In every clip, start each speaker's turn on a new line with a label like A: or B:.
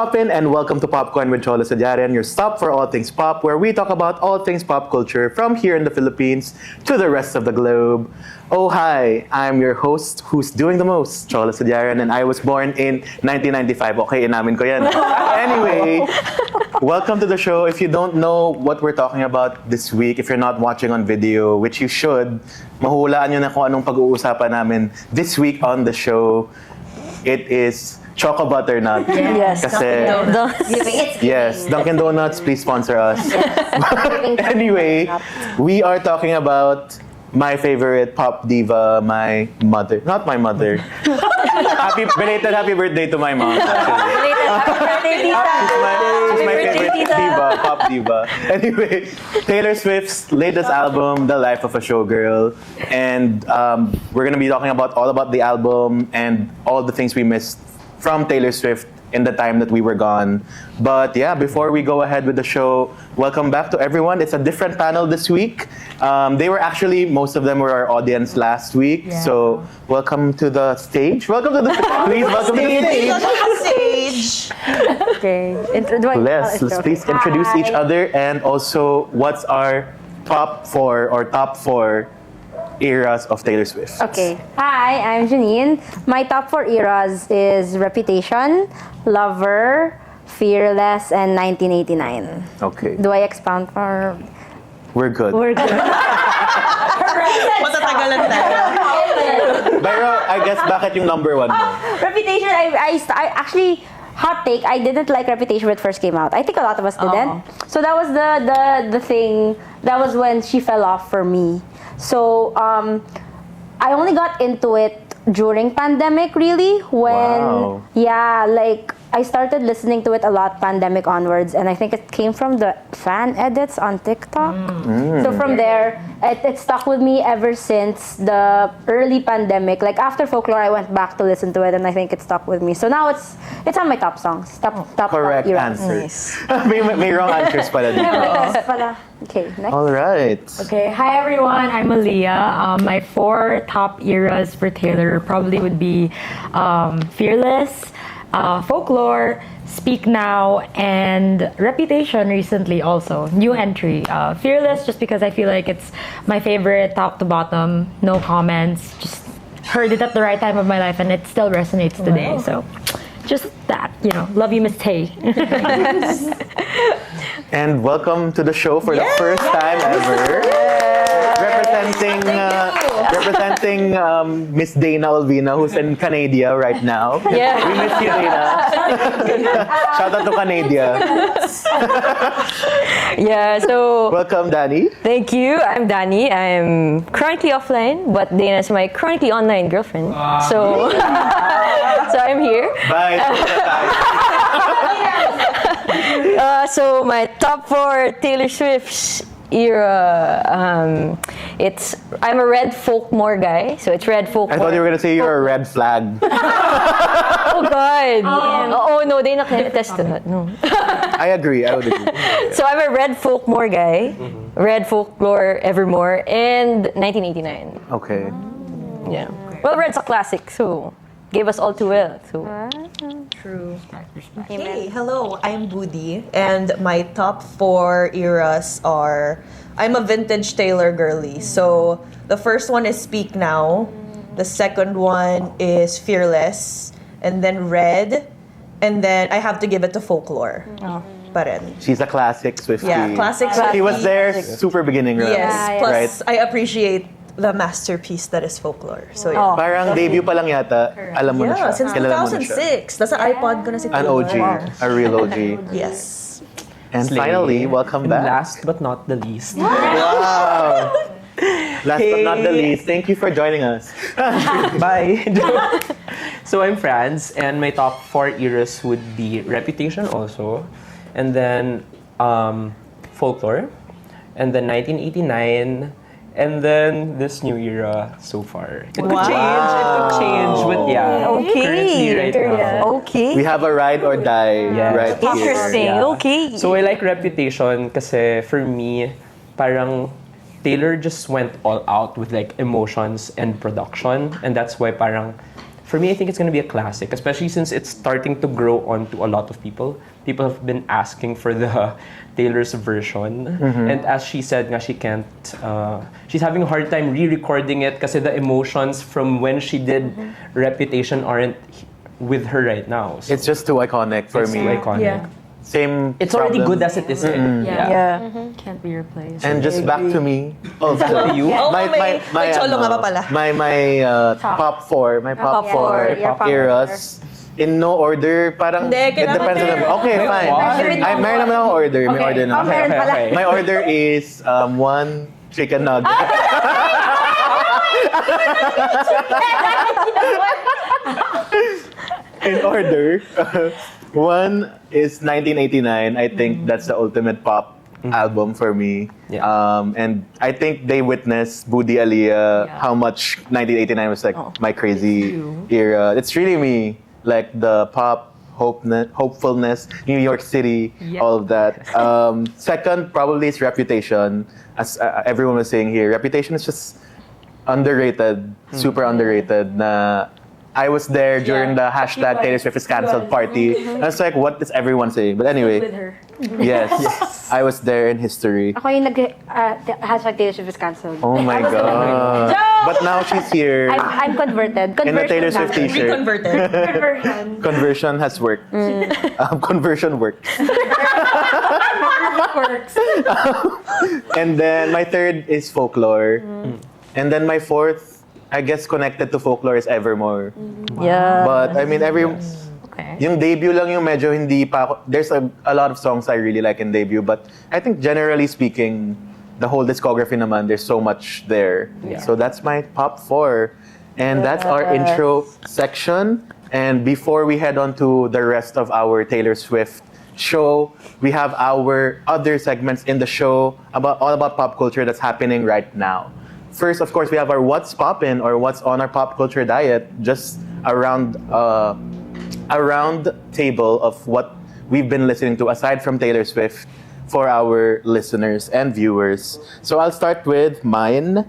A: pop in and welcome to Popcorn with Cholo Sediaren, your stop for all things pop, where we talk about all things pop culture from here in the Philippines to the rest of the globe. Oh hi, I'm your host who's doing the most, Cholo Sediaren, and I was born in 1995. Okay, inamin ko yan. Anyway, welcome to the show. If you don't know what we're talking about this week, if you're not watching on video, which you should, mahulaan nyo na kung anong pag-uusapan namin this week on the show. It is Choco Butternut.
B: Yes.
A: Kasi, yes, Dunkin' Donuts, please sponsor us. Anyway, we are talking about my favorite pop diva, my mother. Not my mother. Belated happy birthday to my mom. She's my favorite diva, pop diva. Anyway, Taylor Swift's latest album, The Life of a Showgirl. And we're going to be talking about all about the album and all the things we missed from Taylor Swift in the time that we were gone. But yeah, before we go ahead with the show, welcome back to everyone. It's a different panel this week. They were actually, most of them were our audience last week. Yeah. So welcome to the stage. Welcome to the please welcome to the
B: stage. Okay.
A: Let's please introduce each other and also what's our top four eras of Taylor Swift.
B: Okay. Hi, I'm Jeanine. My top 4 eras is Reputation, Lover, Fearless, and 1989.
A: Okay.
B: Do I expound for...
A: We're good.
B: We're good.
C: Matatagalan tayo.
A: Pero I guess bakit yung number 1 mo?
B: Reputation, I actually... Hot take, I didn't like Reputation when it first came out. I think a lot of us didn't. So that was the thing, that was when she fell off for me. So I only got into it during pandemic really, when I started listening to it a lot pandemic onwards, and I think it came from the fan edits on TikTok. So from there, it stuck with me ever since the early pandemic. Like after Folklore, I went back to listen to it, and I think it stuck with me. So now it's on my top songs. Top
A: Correct answers. may wrong answers pala dito.
B: Okay, next.
A: All right.
D: Okay, hi everyone. I'm Aliyah. My 4 top eras for Taylor probably would be Fearless, Folklore, Speak Now, and Reputation recently also. New entry. Fearless just because I feel like it's my favorite top to bottom. No comments. Just heard it at the right time of my life and it still resonates today. So just that, love you, Miss Tay.
A: And welcome to the show for the first time ever. Representing Miss Dana Olvina, who's in Canada right now.
D: Yeah.
A: We miss you, Dana. Shout out to Canada.
E: Yeah, so...
A: Welcome, Dani.
E: Thank you. I'm Dani. I'm chronically offline, but Dana's my chronically online girlfriend. So... so I'm here.
A: Bye.
E: So my top 4 Taylor Swift's era, I'm a red folklore guy, so it's red folklore.
A: I thought you were gonna say you're a red flag.
E: Oh God! Oh no, they not attest to that. No.
A: I would agree.
E: So I'm a red folklore guy, red folklore evermore, and 1989.
A: Okay.
E: Yeah. Well, red's a classic, so gave us all too well. So.
D: True.
C: Hey, hello, I'm Boodie, and my top 4 eras are, I'm a vintage Taylor girly. So the first one is Speak Now, the second one is Fearless, and then Red, and then I have to give it to Folklore. Pa rin.
A: She's a classic Swiftie.
C: Yeah, classic Swiftie.
A: She was there super beginning, right?
C: Yes, plus
A: right?
C: I appreciate the masterpiece that is Folklore. So yeah.
A: Parang debut pa lang yata, alam mo na siya.
C: Since
A: Kilala mo na siya.
C: 2006. Nasa iPod ko na si
A: An
C: Taylor.
A: OG, a real OG.
C: Yes.
A: And finally, welcome back.
F: Last but not the least.
A: Wow! Last but not the least, thank you for joining us.
F: Bye. So I'm Franz, and my top 4 eras would be Reputation also, and then Folklore, and then 1989, and then this new era so far. It could change, but yeah. Currently right now.
E: Okay.
A: We have a ride or die right here.
E: Interesting.
F: Yeah.
E: Okay.
F: So I like Reputation kasi for me, parang Taylor just went all out with like emotions and production, and that's why parang for me, I think it's gonna be a classic, especially since it's starting to grow onto a lot of people. People have been asking for the Taylor's version, and as she said, nga she can't. She's having a hard time re-recording it because the emotions from when she did Reputation aren't with her right now. So
A: It's just too iconic for
F: it's
A: me.
F: too iconic.
E: Yeah.
A: Same.
F: It's already
A: problem.
F: good as it is.
D: Can't be replaced.
A: And just back to me. Also,
F: To you?
C: Oh, may cholo nga pa pala.
A: My top four. My top four
B: Your top
A: eras. In no order, parang
C: Hindi,
A: it depends on
C: kailangan
A: them. Okay, fine.
F: Why?
A: Meron naman akong order. May order na.
B: Oh, meron pala.
A: My order is one chicken nugget. In order, one is 1989. I think that's the ultimate pop album for me.
F: Yeah.
A: And I think they witnessed Boodie Aliyah, how much 1989 was like my crazy era. It's really me, like the pop hopefulness, New York City, all of that. Second, probably is Reputation. As everyone was saying here, Reputation is just underrated, super underrated. Na I was there during the hashtag Taylor Swift is cancelled party. I was like, what is everyone saying? But anyway, yes, I was there in history.
B: Ako yung hashtag Taylor Swift is cancelled.
A: Oh my god! But now she's here
B: I'm converted.
A: in the Taylor Swift
B: Conversion
A: T-shirt.
C: Reconverted.
B: Conversion.
A: Conversion has worked. Conversion works.
B: Works.
A: And then my third is Folklore. And then my fourth, I guess connected to Folklore is Evermore.
E: Yeah.
A: But I mean, yung debut lang yung medyo hindi pa ako, there's a lot of songs I really like in debut, but I think generally speaking, the whole discography naman, there's so much there. So that's my top four. And that's our intro section. And before we head on to the rest of our Taylor Swift show, we have our other segments in the show all about pop culture that's happening right now. First, of course, we have our What's Poppin' or What's on our pop culture diet, just a round table of what we've been listening to aside from Taylor Swift for our listeners and viewers. So I'll start with mine.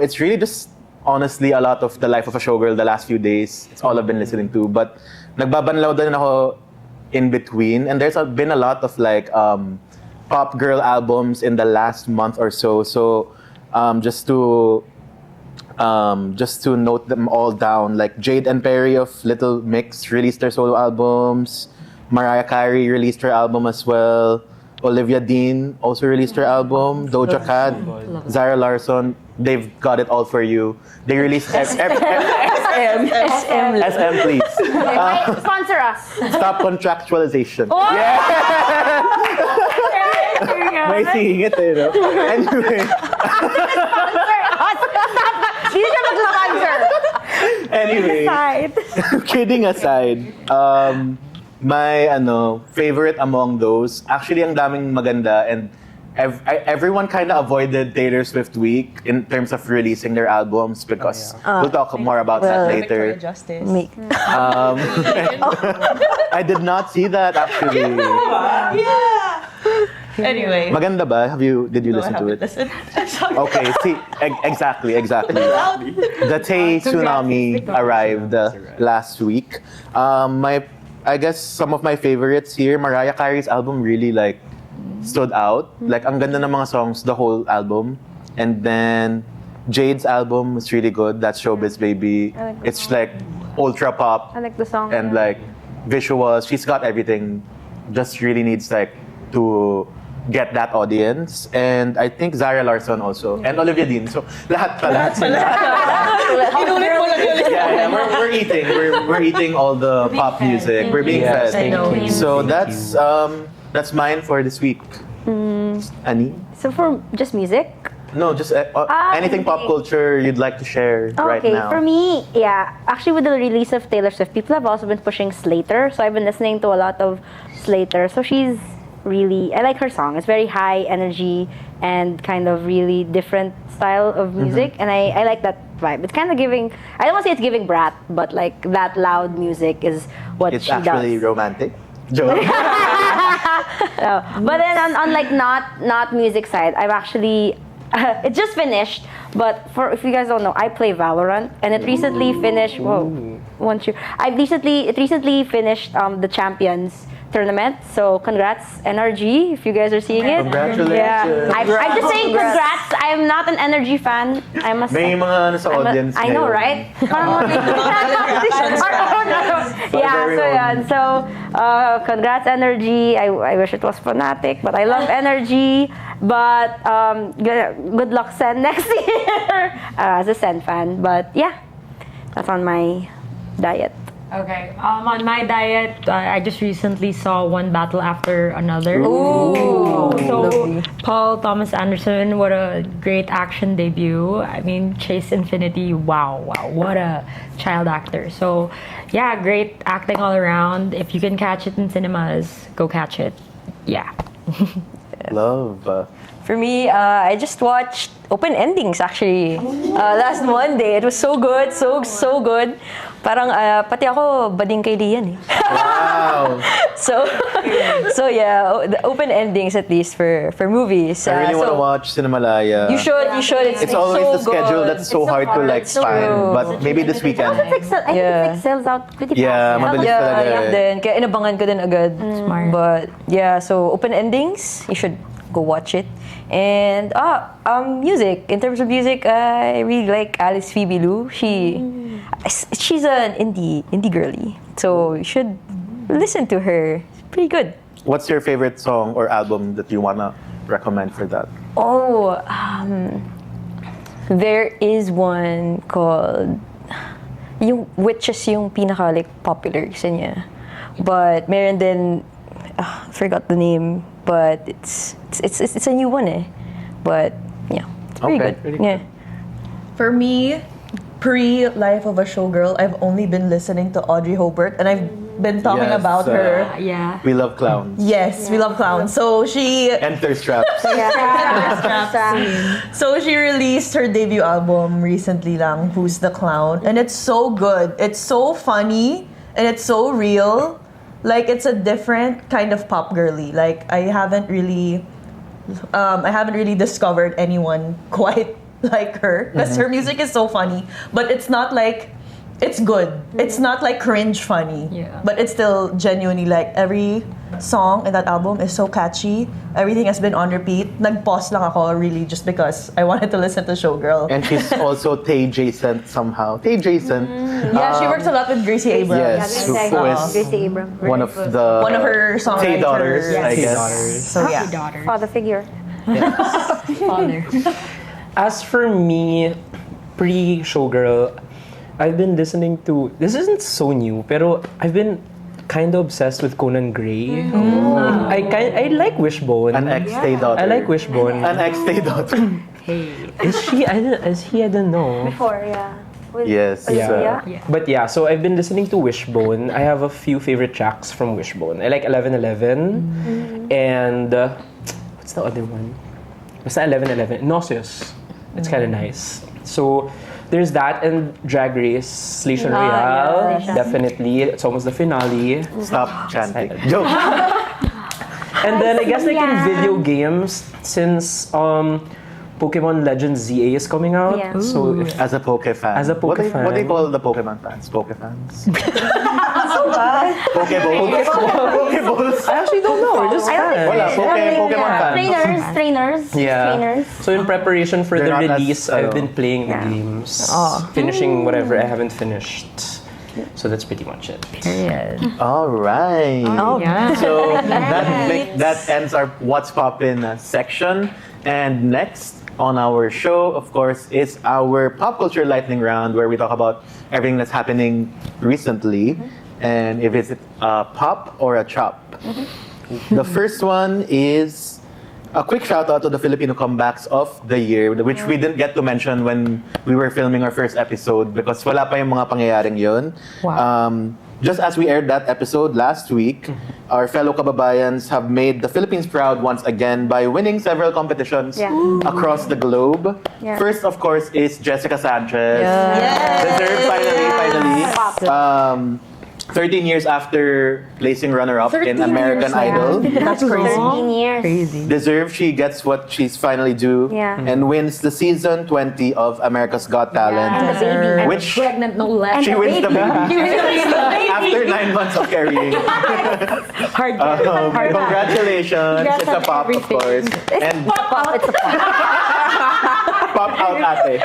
A: It's really just honestly a lot of the life of a showgirl the last few days. It's all I've been listening to. But nagbabanlaw din ako in between, and there's been a lot of like pop girl albums in the last month or so. So just to note them all down, like Jade and Perry of Little Mix released their solo albums. Mariah Carey released her album as well. Olivia Dean also released her album. Doja Cat, Zara Larsson, they've got it all for you. They released SM, please.
B: Sponsor us.
A: Stop contractualization. May singing it, no? Anyway.
B: Hindi siya mag-sponsor.
A: Anyway, kidding aside, my favorite among those, actually ang daming maganda, and everyone kind of avoided Taylor Swift week in terms of releasing their albums because we'll talk more about that later.
C: Victoria Justice.
A: I did not see that actually.
C: Anyway.
A: Maganda ba? Did you listen to it? Okay, see, exactly. The Tay tsunami arrived last week. I guess some of my favorites here, Mariah Carey's album really like stood out. Like ang ganda ng mga songs, the whole album. And then Jade's album was really good. That's Showbiz Baby. It's like ultra pop.
B: I like the song.
A: And like visuals. She's got everything. Just really needs like to get that audience. And I think Zara Larsson also. And Olivia Dean. So lahat pala.
C: Inulit mo lang yun.
A: Yeah, we're eating. We're eating all the pop music. We're being fed.
C: I know.
A: So that's mine for this week. Ani?
B: So for just music?
A: No, just anything pop culture you'd like to share right now.
B: Okay, for me, actually with the release of Taylor Swift, people have also been pushing Slater. So I've been listening to a lot of Slater. So she's really, I like her song. It's very high energy and kind of really different style of music. And I like that vibe. It's kind of giving, I don't want to say it's giving Brat, but like that loud music is what
A: It's
B: she
A: actually
B: does.
A: romantic. Joke.
B: But then on like not music side, I've actually it just finished. But if you guys don't know, I play Valorant, and it recently finished. Whoa, It recently finished the Champions tournament. So congrats, NRG, if you guys are seeing it.
A: Congratulations.
B: Yeah. I'm just saying congrats. I'm not an NRG fan.
A: May mga sa audience
B: I know,
A: ngayon.
B: right?
A: Very
B: Yeah, so congrats, NRG. I wish it was Fnatic, but I love NRG. But good luck, Sen, next year. As a Sen fan. But yeah, that's on my diet.
D: Okay. On my diet, I just recently saw One Battle After Another.
E: Ooh,
D: So
E: lovely.
D: Paul Thomas Anderson, what a great action debut. I mean, Chase Infinity, wow, what a child actor. So yeah, great acting all around. If you can catch it in cinemas, go catch it. Yeah.
A: Love.
E: For me, I just watched Open Endings actually last Monday. It was so good, so good. Parang pati ako bading kay Lian eh.
A: Wow.
E: So yeah, the Open Endings at least for movies.
A: I really want to
E: so
A: watch Cinemalaya.
E: You should. It's
A: always
E: so
A: the schedule
E: good.
A: that's so hard to like find.
E: true.
A: But maybe this weekend.
B: I think
E: Yeah.
B: it sells out pretty fast.
A: Yeah, mabilis
E: Yeah,
A: talaga
E: yeah
A: eh.
E: din. Kaya inabangan ko din agad.
D: Smart.
E: But yeah, so Open Endings, you should go watch it. And music. In terms of music, I really like Alice Phoebe Lou. She's an indie girly. So you should listen to her. It's pretty good.
A: What's your favorite song or album that you wanna recommend for that?
E: Oh, there is one called which is yung pinaka like popular isa niya. But meron din forgot the name, but it's a new one eh. But yeah, it's pretty
A: Okay,
E: good.
A: pretty
E: Yeah.
C: For me, pre-Life of a Showgirl, I've only been listening to Audrey Hobart, and I've been talking
A: Yes,
C: about her.
D: Yeah.
A: We Love Clowns.
C: Yes, we love clowns. So she
A: Enter Straps.
C: So she released her debut album recently lang, Who's the Clown? And it's so good. It's so funny and it's so real. Like it's a different kind of pop girly. Like I haven't really discovered anyone quite like her because her music is so funny, but it's not like it's good. It's not like cringe funny.
D: Yeah.
C: But it's still genuinely like every song in that album is so catchy. Everything has been on repeat. Nag-pause lang ako really just because I wanted to listen to Showgirl.
A: And she's also Tay Jason somehow. Tay Jason.
C: Yeah, she works a lot with Gracie Abrams.
A: Yes, who is
B: Gracie Abrams.
A: one of her
C: Songwriters.
A: Tay daughters, I
C: Yes.
A: guess.
C: So yeah.
D: Daughter.
B: Father figure.
D: Father.
F: As for me, pre-Showgirl, I've been listening to, this isn't so new, pero I've been kind of obsessed with Conan Gray. I like Wishbone.
A: An ex-Tay daughter.
F: I like Wishbone.
A: An ex-Tay daughter.
F: Is he? I don't know.
B: Before, yeah. With
A: Yes.
B: Aliyah.
D: Yeah.
F: But yeah, so I've been listening to Wishbone. I have a few favorite tracks from Wishbone. I like 1111 and what's the other one? Basta 1111. Nauseous. It's kind of nice. So there's that and Drag Race, Station Royale.
B: yeah.
F: Definitely. It's almost the finale.
A: Stop chanting. Joke.
F: And then I guess like in video games, since Pokemon Legends ZA is coming out.
B: Yeah.
F: So if
A: As a Poke fan.
F: As a Poke
A: What do you
F: fan.
A: call the Pokemon fans? Poke fans? Pokeballs? Pokeballs?
F: I actually don't know. We're just fans.
A: Wala, Pokemon fans.
B: Trainers.
F: So in preparation for
A: They're
F: the
A: not as,
F: release, I've been
A: ano,
F: playing the games, finishing whatever I haven't finished. So that's pretty much it.
D: Period.
A: All right.
D: Yeah.
A: So that ends our What's Poppin' section. And next on our show, of course, is our pop culture lightning round where we talk about everything that's happening recently and if it's a pop or a chop. The first one is a quick shout out to the Filipino comebacks of the year, which we didn't get to mention when we were filming our first episode because wala pa yung mga pangyayaring yun.
D: Wow.
A: Just as we aired that episode last week, our fellow kababayans have made the Philippines proud once again by winning several competitions across the globe.
B: Yeah.
A: First, of course, is Jessica Sanchez.
C: Yes.
A: Deserved, finally. 13 years after placing runner-up in
C: 13
A: American
C: years, yeah.
A: Idol.
C: That's crazy.
B: 13 years.
D: Crazy.
A: Deserved, she gets what she's finally due
B: Yeah.
A: and wins the season 20 of America's Got Talent.
B: And the baby.
D: And
A: Which-
D: pregnant, no less.
A: She wins the baby
D: Hard
A: after 9 months of carrying. Congratulations.
D: Congrats
A: It's a
D: on
A: pop, of
D: everything.
A: course. And
B: It's a
A: pop out ate.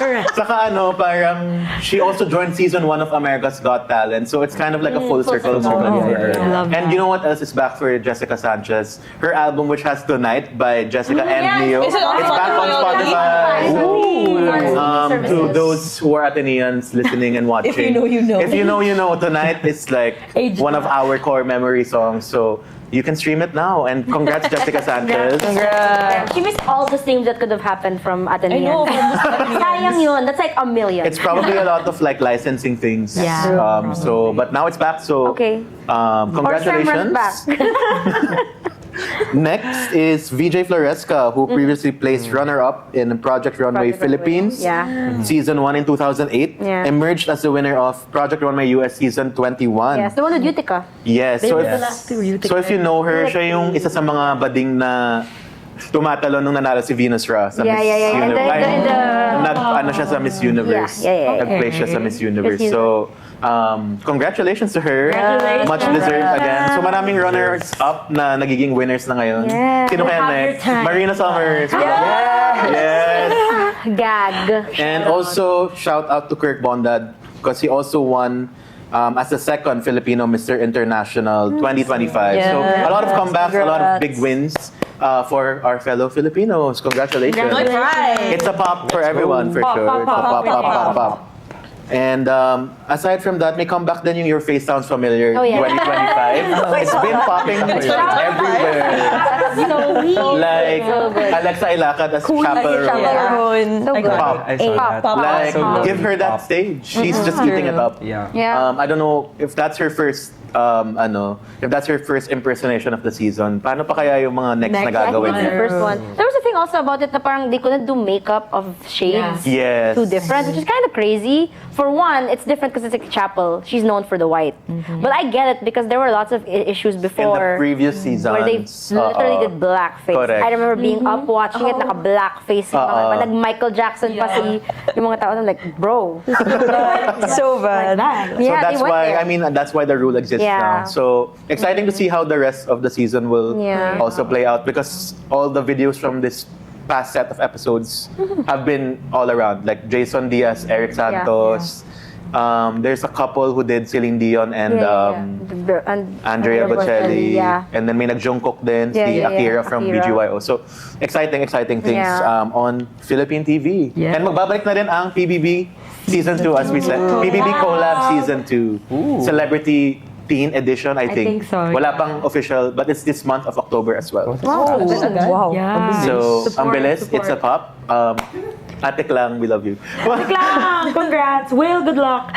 D: Correct.
A: Saka parang she also joined season 1 of America's Got Talent. So it's kind of like a full circle moment for her.
D: I love
A: And
D: that.
A: you know what else is back for Jessica Sanchez? Her album, which has Tonight by Jessica and Neo.
C: Is it on
A: It's back on
C: Spotify
A: Spotify. To those who are Ateneans listening and watching.
C: If you know, you know.
A: If you know, you know. Tonight is like one of our core memory songs. So you can stream it now. And congrats, Jessica Sanchez.
B: She missed all the streams that could have happened from Atenean.
C: I know, from the Ateneans.
B: Sayang yun. That's like a million.
A: It's probably a lot of like licensing things.
D: Yeah.
A: But now it's back. So
B: Okay.
A: congratulations.
B: Back.
A: Next is VJ Floresca, who previously placed runner-up in Project Runway
B: Project Runway.
A: Philippines,
B: Yeah.
A: season 1 in 2008,
B: Yeah.
A: emerged as the winner of Project Runway US season 21.
B: Yes, the one with Utica.
A: Yes. So
D: were
A: if,
D: the last two Utica.
A: so if you know her, siya yung isa sa mga bading na tumatalo nung nanalo si Venus Ra sa
B: Yeah,
A: Miss
B: yeah, yeah. And
A: Universe.
B: the-
A: Nag-ano siya sa Miss Universe.
B: Yeah, yeah, yeah.
A: Nag-play siya sa Miss Universe.
B: Miss
A: So, congratulations to her.
B: Congratulations.
A: Much deserved again. So, maraming runners-up na nagiging winners na ngayon.
B: Yeah.
A: Sino kaya
D: Have your
A: next?
D: time.
A: Marina Summers. Yes.
B: Gag.
A: And also, shout out to Kirk Bondad because he also won as the second Filipino Mr. International 2025. So, a lot of comebacks, a lot of big wins for our fellow Filipinos. Congratulations.
C: My pride.
A: It's a pop for everyone, for sure. It's a pop. And aside from that, may comeback din yung Your Face Sounds Familiar
B: Oh, yeah.
A: 2025. It's been popping everywhere.
B: So weird.
A: Like
B: So good.
A: Alexa Ilacad as Chapel Roan.
B: So good.
A: Pop.
F: I saw that.
C: Pop.
A: Like,
F: So good.
A: give her that stage. She's just eating it up.
F: Yeah.
B: Yeah.
A: I don't know if that's her first if that's her first impersonation of the season. Paano pa kaya yung mga next na
B: I think
A: gagawin
B: it's the
A: niya?
B: first one. There was a thing also about it na parang they couldn't do makeup of shades.
A: Yes.
B: Too different, which is kind of crazy. For one, it's different because it's like Chapel. She's known for the white. But I get it because there were lots of issues
A: In the
B: before
A: previous seasons.
B: where they literally did blackface.
A: Correct.
B: I remember being up watching it, naka-blackface. Nag-Michael Jackson pa yung mga tao. I'm like, bro.
E: So bad.
A: So
B: Yeah,
A: that's
B: they went
A: why
B: there.
A: that's why the rule exists
B: Yeah.
A: now. So exciting to see how the rest of the season will
B: Yeah.
A: also play out because all the videos from this past set of episodes have been all around. Like Jason Diaz, Eric Santos. There's a couple who did Celine Dion and Andrea Bocelli.
B: Yeah.
A: And then may nag-Jungkook din,
B: Yeah,
A: si
B: yeah, yeah.
A: Akira from
B: Akira.
A: BGYO. So exciting things
B: Yeah.
A: on Philippine TV.
D: Yeah.
A: And magbabalik na rin ang PBB Season 2 as we said. PBB Collab Season 2. Celebrity Teen Edition, I think.
D: think so,
A: Wala
D: yeah.
A: pang official, but it's this month of October as well.
E: Wow.
D: Yeah.
A: So,
B: Support,
A: ang bilis,
B: support.
A: it's a pop. Ate Klang, we love you.
D: Lang, congrats. Will, good luck.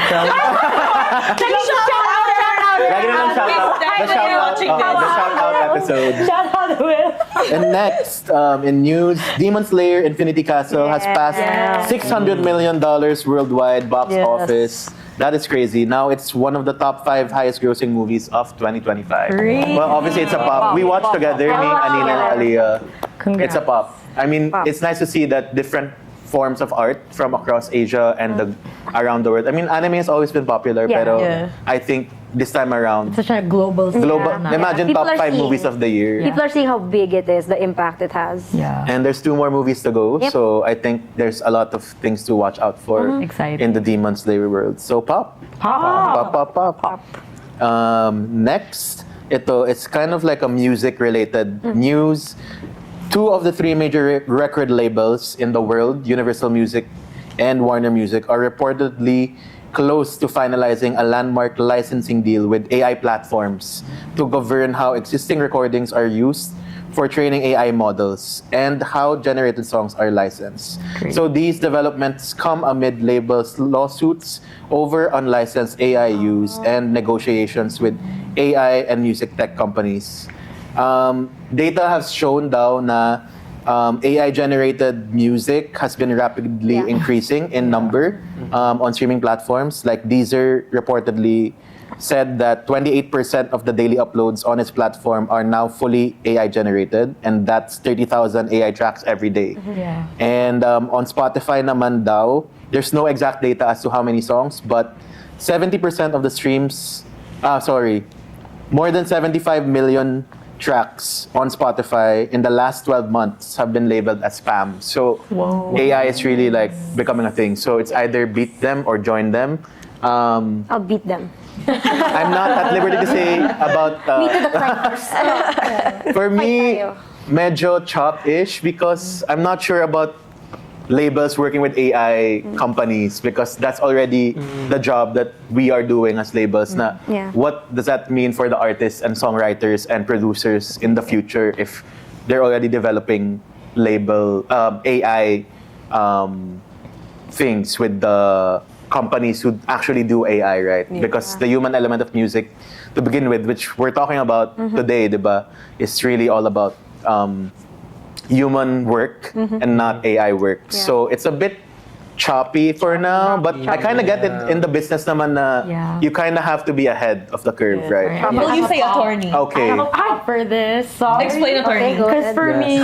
A: Lagi na lang shout out. The shout out episode.
D: Shout out to Will.
A: And next, in news, Demon Slayer Infinity Castle has passed $600 million worldwide box
E: Yes.
A: office. That is crazy. Now it's one of the top 5 highest grossing movies of 2025.
D: Crazy.
A: Well, obviously it's a pop. We watched together, me, Anina, and Aliyah.
D: Congrats.
A: It's a pop. I mean, it's nice to see that different forms of art from across Asia and around the world. I mean, anime has always been popular,
B: Yeah.
A: pero
E: Yeah.
A: I think this time around,
D: Such a global
A: global.
D: scene.
A: Imagine
B: People
A: top
B: are
A: 5
B: seeing-
A: movies of the year.
B: People are seeing how big it is, the impact it has.
D: Yeah.
A: And there's 2 more movies to go,
B: Yep.
A: so I think there's a lot of things to watch out for
D: Exciting.
A: in the Demon Slayer world. So pop. Next, it's kind of like a music-related news. 2 of the 3 major record labels in the world, Universal Music and Warner Music, are reportedly close to finalizing a landmark licensing deal with AI platforms to govern how existing recordings are used for training AI models and how generated songs are licensed.
D: Great.
A: So these developments come amid labels' lawsuits over unlicensed AI use and negotiations with AI and music tech companies. Data has shown daw na AI-generated music has been rapidly increasing in number on streaming platforms. Like Deezer reportedly said that 28% of the daily uploads on its platform are now fully AI generated, and that's 30,000 AI tracks every day.
D: Yeah.
A: And on Spotify naman daw, there's no exact data as to how many songs, but 70% of the streams, more than 75 million tracks on Spotify in the last 12 months have been labeled as spam. So AI is really like becoming a thing. So it's either beat them or join them.
B: I'll beat them.
A: I'm not at liberty to say about...
B: Me to the climbers.
A: for me,
B: tayo.
A: medyo chop-ish because I'm not sure about labels working with AI companies because that's already the job that we are doing as labels. Na
B: Yeah.
A: what does that mean for the artists and songwriters and producers in the future if they're already developing label AI things with the companies who actually do AI, right? Because the human element of music to begin with, which we're talking about today, diba, is really all about human work and not AI work. So it's a bit choppy for now, but I kind of get it in the business naman na you kind of have to be ahead of the curve, right?
C: Will you say attorney?
A: Okay.
D: For this song.
C: Explain attorney.
D: Because for me,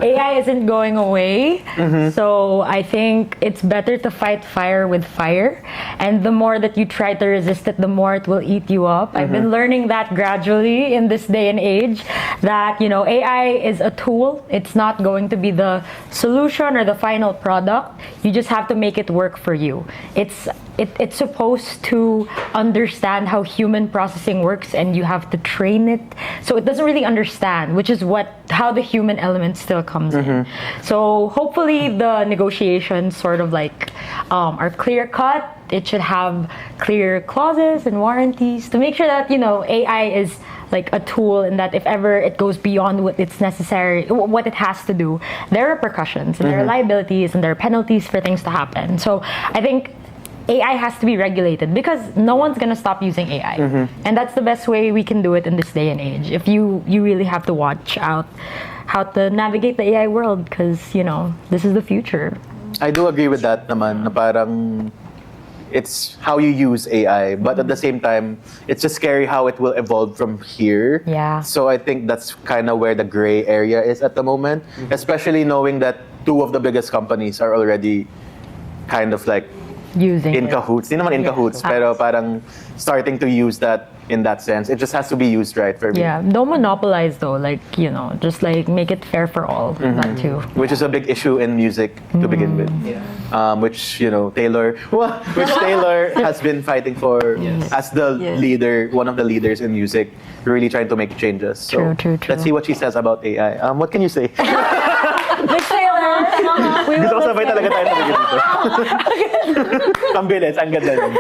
D: AI isn't going away. So I think it's better to fight fire with fire. And the more that you try to resist it, the more it will eat you up. I've been learning that gradually in this day and age that, you know, AI is a tool. It's not going to be the solution or the final product. You just have to make it work for you. It's supposed to understand how human processing works, and you have to train it. So it doesn't really understand, which is how the human element still comes in. So hopefully the negotiations sort of like are clear cut. It should have clear clauses and warranties to make sure that, you know, AI is like a tool, and that if ever it goes beyond what it's necessary, what it has to do, there are repercussions and there are liabilities and there are penalties for things to happen. So I think AI has to be regulated because no one's gonna stop using AI, and that's the best way we can do it in this day and age. If you really have to watch out how to navigate the AI world, because, you know, this is the future.
A: I do agree with that naman, na parang it's how you use AI, but at the same time, it's just scary how it will evolve from here.
D: Yeah.
A: So I think that's kind of where the gray area is at the moment, especially knowing that two of the biggest companies are already kind of like
D: Using
A: in
D: it.
A: cahoots. Hindi naman in cahoots, pero parang starting to use that in that sense. It just has to be used right for me.
D: Yeah, don't monopolize though. Like, you know, just like make it fair for all. That too.
A: Which is a big issue in music to begin with. Which, you know, Taylor has been fighting for as the leader, one of the leaders in music, really trying to make changes. So
D: True.
A: let's see what she says about AI. What can you say?
D: Miss Taylor!
A: Gusto ko sabay talaga tayo nabigyan dito. Ang bilis, ang ganda nun.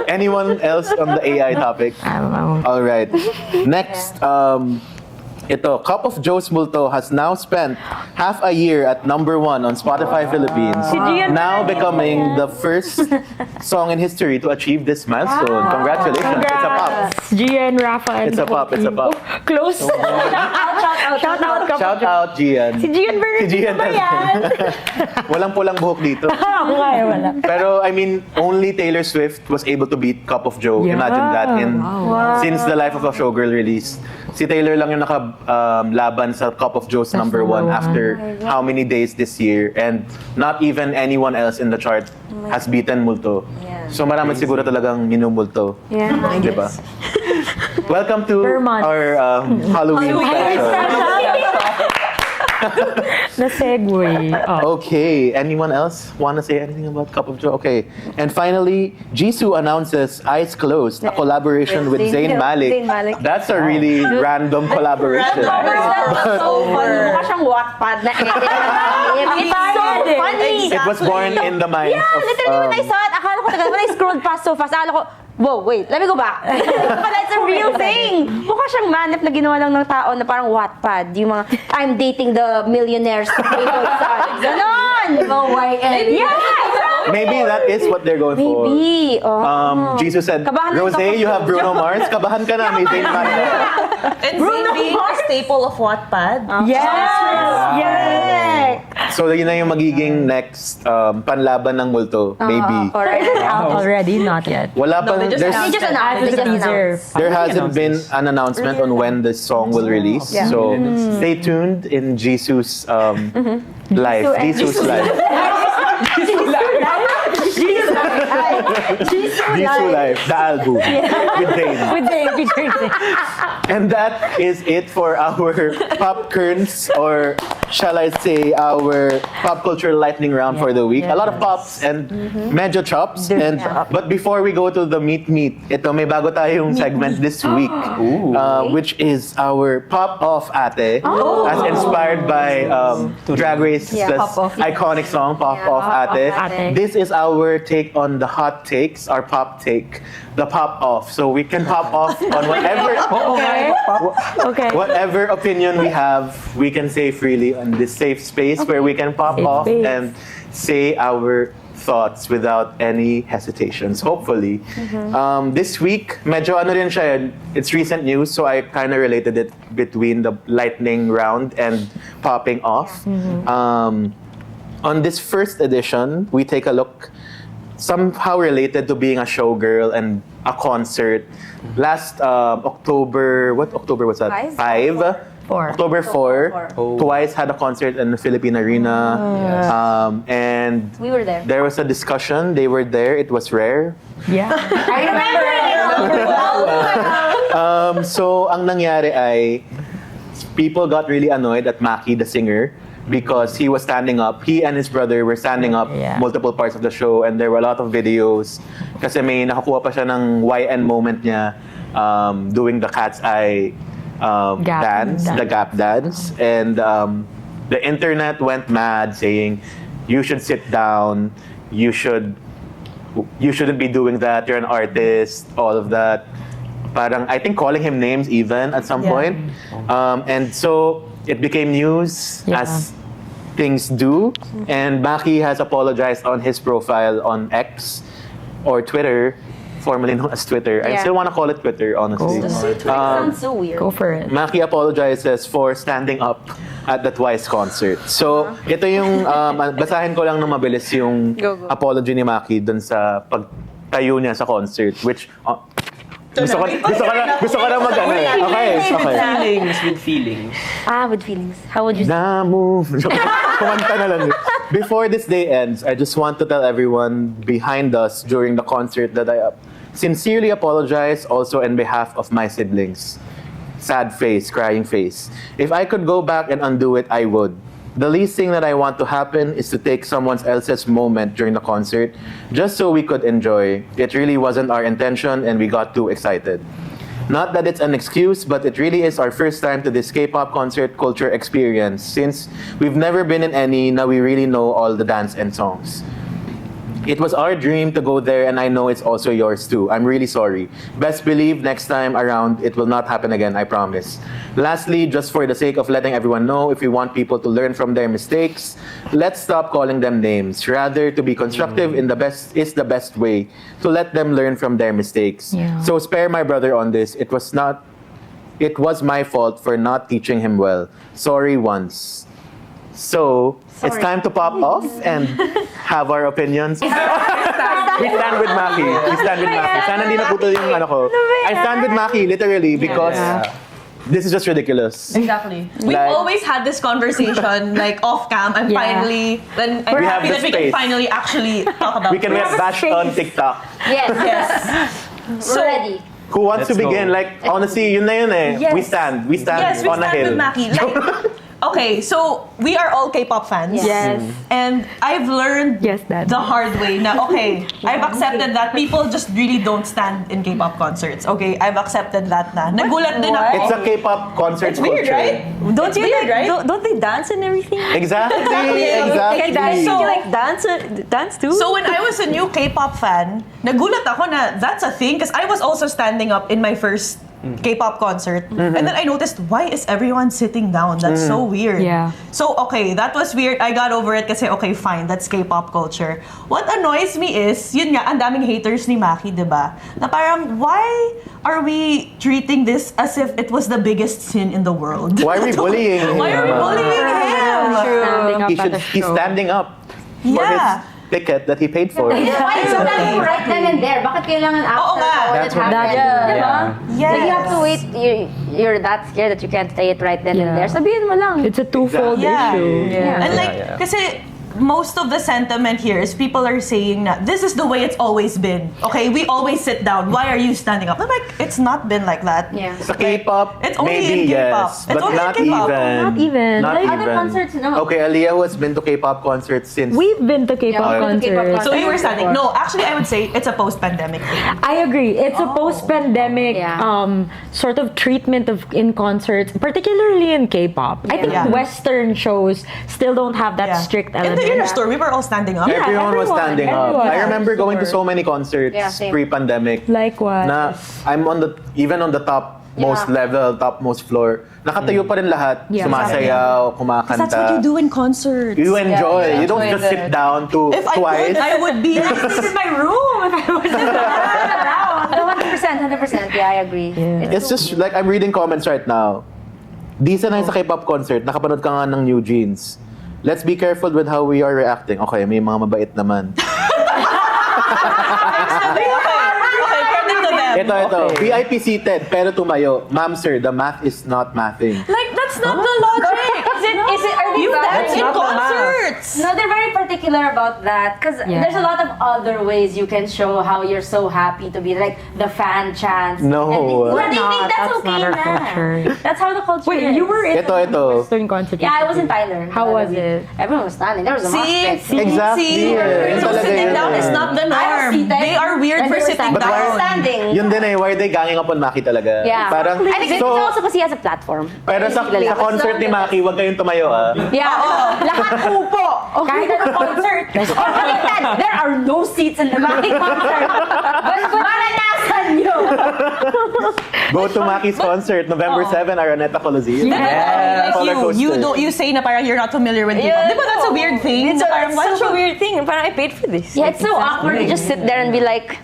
A: Anyone else on the AI topic? All right. Next, ito, Cup of Joe's Multo has now spent half a year at number 1 on Spotify Philippines, now becoming the first song in history to achieve this milestone. Congratulations. It's a pop.
D: Gian, Rafa, and
A: It's a pop. It's a pop.
D: Close. Shout out.
A: Shout out, Gian.
D: Si Gian Bernard.
A: Si Gian
D: ba yan?
A: Walang pulang buhok dito.
D: Ako nga eh, wala.
A: Pero I mean, only Taylor Swift was able to beat Cup of Joe.
D: Yeah.
A: Imagine that. Since the Life of a Showgirl release, si Taylor lang yung laban sa Cup of Joe's number one after how many days this year, and not even anyone else in the chart has beaten Multo. So marami siguro talagang minumulto.
B: Yeah.
A: Diba? Welcome to
D: Vermont.
A: our Halloween special.
D: The segue. Oh.
A: Okay, anyone else want to say anything about Cup of Joe? Okay, and finally, Jisoo announces Eyes Closed, a collaboration with Zayn Malik.
B: Zayn Malik.
A: That's a really random collaboration.
B: That's so funny. Mukha siyang Wattpad na It's so funny.
A: It was born in the minds
B: Yeah,
A: of...
B: literally when I saw it, akala ko talaga, when I scrolled past so fast, akala ko, whoa, wait, let me go back. Pala, it's a real thing. Mukha siyang manip na ginawa lang ng tao na parang Wattpad. Yung mga, I'm dating the millionaires. Ganon! Yeah!
A: Maybe that is what they're going for.
B: Maybe. Oh.
A: Jisoo said,
B: Kabahan
A: Rose,
B: lang ako.
A: you have Bruno Mars. Kabahan ka na, may Zayn Malik.
C: And Zayn being a staple of Wattpad.
D: Yes!
A: So yun na yung magiging next panlaban ng Multo, maybe.
D: Already? Not yet.
A: Wala pang,
C: they just announced
D: Just a teaser.
A: there hasn't been an announcement on when this song will release. So stay tuned in Jisoo's life. Jisoo's life. Jisoo life, the album with Zayn.
D: With the
A: And that is it for our pop currents, or shall I say our pop culture lightning round for the week. A lot of pops and medyo chops. And but before we go to the meet, ito may bago tayong segment this week, which is our pop off ate, as inspired by Drag Race's iconic song Pop Off Ate.
D: Ate.
A: This is our take on the hot takes, our pop take, the pop off. So we can pop off on whatever.
D: Okay.
A: Whatever opinion we have, we can say freely in this safe space where we can pop
D: Safe
A: off
D: space.
A: and say our thoughts without any hesitations, hopefully. This week, medyo ano rin siya, it's recent news, so I kind of related it between the lightning round and popping off. On this first edition, we take a look somehow related to being a showgirl and a concert. Last October, what October was that? 5?
D: 4.
A: October 4, Twice had a concert in the Philippine Arena. And
B: We were there.
A: there was a discussion. They were there. It was rare.
D: Yeah.
B: I remember.
A: So, ang nangyari ay, people got really annoyed at Maki, the singer, because he was standing up. He and his brother were standing up
D: Yeah.
A: multiple parts of the show, and there were a lot of videos. Kasi may nakakuha pa siya ng YN moment niya, doing the cat's eye dance, the gap dance. And the internet went mad saying, you should sit down, you shouldn't be doing that, you're an artist, all of that. Parang, I think calling him names even at some point. And so it became news as things do. And Maki has apologized on his profile on X or Twitter, formerly known as Twitter. I
B: Yeah.
A: still want to call it Twitter, honestly.
B: Sounds so weird.
D: Go for it.
A: Maki apologizes for standing up at the Twice concert. So, ito yung, basahin ko lang ng mabilis yung apology ni Maki dun sa pagtayo niya sa concert, which, gusto ko na mag-ano eh. Okay.
F: With feelings.
B: With feelings. How would you
A: Na move. Kumanta na lang. Before this day ends, I just want to tell everyone behind us during the concert that I sincerely apologize also on behalf of my siblings. Sad face, crying face. If I could go back and undo it, I would. The least thing that I want to happen is to take someone else's moment during the concert just so we could enjoy. It really wasn't our intention and we got too excited. Not that it's an excuse, but it really is our first time to this K-pop concert culture experience since we've never been in any, now we really know all the dance and songs. It was our dream to go there and I know it's also yours too. I'm really sorry. Best believe next time around it will not happen again, I promise. Lastly, just for the sake of letting everyone know, if we want people to learn from their mistakes, let's stop calling them names. Rather, to be constructive is the best way to let them learn from their mistakes.
D: Yeah.
A: So spare my brother on this. It was my fault for not teaching him well. Sorry once. So, it's time to pop off and have our opinions. We stand with Maki. Sana hindi naputol yung ano ko. I stand with Maki, literally, because this is just ridiculous.
C: Exactly. We've
A: Like-
C: always had this conversation, like off cam. I'm happy that we
A: have the
C: can
A: space.
C: finally actually talk about
A: We can get bashed on TikTok.
B: Yes.
C: So,
B: Ready.
A: Who wants
F: Let's
A: to begin?
F: go.
A: Like, honestly, yun na yun eh.
C: Yes.
A: We stand
C: yes, we
A: on a
C: stand
A: hill.
C: with Maki. Like, okay, so we are all K-pop fans.
B: Yes.
C: And I've learned
D: Yes, Dad.
C: the hard way na, okay, I've accepted that people just really don't stand in K-pop concerts. Okay, I've accepted that na. Nagulat din ako.
A: It's a K-pop concert
C: It's weird,
A: culture.
C: right?
E: Don't you
C: weird,
E: like?
C: right?
E: Don't they dance and everything?
A: Exactly.
C: So-
E: you like dance too?
C: So when I was a new K-pop fan, nagulat ako na that's a thing because I was also standing up in my first K-pop concert. And then I noticed, why is everyone sitting down? That's so weird.
D: Yeah.
C: So, okay, that was weird. I got over it kasi, okay, fine, that's K-pop culture. What annoys me is, yun nga, ang daming haters ni Maki, diba? Na parang, why are we treating this as if it was the biggest sin in the world?
A: Why are we bullying him?
C: Why are we bullying him?
D: Standing up at a
A: He's
D: show.
A: standing up for
C: Yeah.
A: his ticket that he paid for.
B: Why is it not right then and there? Bakit kailangan after
C: Oo nga.
B: all
A: That's
B: it
A: what-
B: happened?
E: Yeah.
B: Diba?
C: Yes.
B: Like you have to wait. You're that scared that you can't say it right then and
D: Yeah.
B: there. Sabihin mo lang.
D: It's a twofold
C: Yeah.
D: issue.
B: Yeah.
C: And like,
F: Yeah.
C: kasi most of the sentiment here is people are saying that this is the way it's always been. Okay, we always sit down. Why are you standing up? I'm like, it's not been like that.
B: Yeah.
A: Sa K-pop,
C: It's only
A: maybe
C: in K-pop.
A: yes,
C: It's
A: but
C: only in
A: not
C: K-pop.
A: even.
D: Not even.
A: Not
D: Like,
A: even.
B: other concerts, no.
A: Okay, Aliyah who has been to K-pop concerts since.
D: We've been to K-pop
B: Yeah, we've been to K-pop
D: concerts.
C: So you were standing. No, actually, I would say it's a post-pandemic thing.
D: I agree. It's a post-pandemic
B: Yeah.
D: sort of treatment of in concerts, particularly in K-pop. I think
C: Yeah.
D: Western shows still don't have that strict
C: In
D: element.
C: the inner store, we were all standing up.
A: Everyone was
D: everyone,
A: standing up.
D: everyone.
A: I remember going to so many concerts
B: Yeah, same.
A: pre-pandemic.
D: Likewise.
A: Na I'm on the even on the top most
B: Yeah.
A: level, topmost floor. Nakatayo pa rin lahat.
D: Yeah.
A: Sumasayaw, kumakanta.
C: That's what you do in concerts.
A: You enjoy.
E: Yeah,
A: You don't
E: enjoy
A: just sit down to
C: If I
A: twice.
C: could, I would be.
D: This is my room. If I was around.
B: 100%. Yeah, I agree.
A: It's just like I'm reading comments right now. Decent na yun sa K-pop concert. Nakapanood ka nga ng New Jeans. Let's be careful with how we are reacting. Okay, may mga mabait naman.
C: Okay, credit to them.
A: Ito. VIP seated, pero tumayo. Ma'am, sir, the math is not mathing.
C: Like, that's not the logic.
B: Are they
C: You
B: bad?
C: dance in
F: not the math.
C: concerts.
B: No, they're very particular about that because
D: Yeah.
B: there's a lot of other ways you can show how you're so happy to be like the fan chants.
A: No.
B: But they think that's
D: That's
B: okay
D: not our
B: na.
D: culture.
B: That's how the culture
D: Wait,
B: is.
D: you were in
A: Ito.
D: a Western concert?
B: Yeah, I was in Tyler.
D: How was it?
B: Everyone was standing. There was a mosh pit.
A: Exactly. Yun
C: So
A: talaga
C: sitting
A: yun
C: down
A: eh.
C: is not the
B: I was
C: norm.
B: seated,
C: They are weird
B: and
C: for
B: they were
C: sitting
B: standing.
A: But
B: I was
A: why-
B: standing.
A: Yun din eh, why are they ganging up on Maki talaga?
B: Yeah.
A: Parang,
B: I think it's
A: so,
B: also kasi as a platform.
A: pero sa concert ni Maki, huwag kayong tumayo ah.
B: Yeah. Lahat upo. Kahit anong concert. Baliktad. There are no seats in the Maki concert. Maranasan nyo.
A: Go to Maki's concert, November 7, Araneta Coliseum.
C: Like
A: Roller coaster.
C: you say na parang you're not familiar with K-pop. Di ba that's a weird thing?
E: It's,
C: Na parang, why
E: such a
C: don't you-
E: weird thing. Parang I paid for this.
B: Yeah, it's so awkward to just sit there and be like,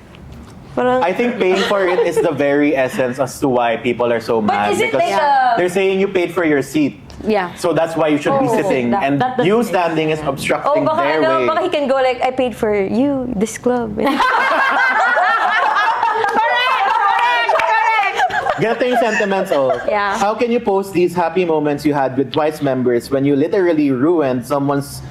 E: Parang,
A: I think paying for it is the very essence as to why people are so mad.
E: is it
A: because
E: like a-
A: they're saying you paid for your seat.
B: yeah.
A: So that's why you should be sitting.
B: that-
A: And
D: that doesn't
A: you
D: make
A: standing is
E: oh,
A: obstructing
E: baka
A: their way.
E: baka he can go like, I paid for you, this club.
A: Ganito yung sentiments of,
B: Yeah.
A: how can you post these happy moments you had with Twice members when you literally ruined someone's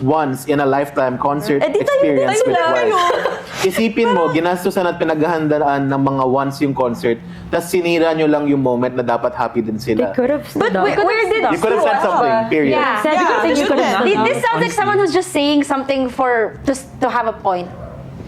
A: once in a lifetime concert
E: Eh, di tayo
A: experience with
E: lang.
A: Twice? Isipin mo, ginastusan at pinaghahandaan ng mga once yung concert, tapos sinira nyo lang yung moment na dapat happy din
D: They
A: sila.
D: could have stood up.
E: where did
A: You could have said something, period.
B: Yeah.
D: Said
C: Yeah,
D: something you
C: you
D: could have
C: should.
D: done.
B: This sounds like someone who's just saying something for just to have a point.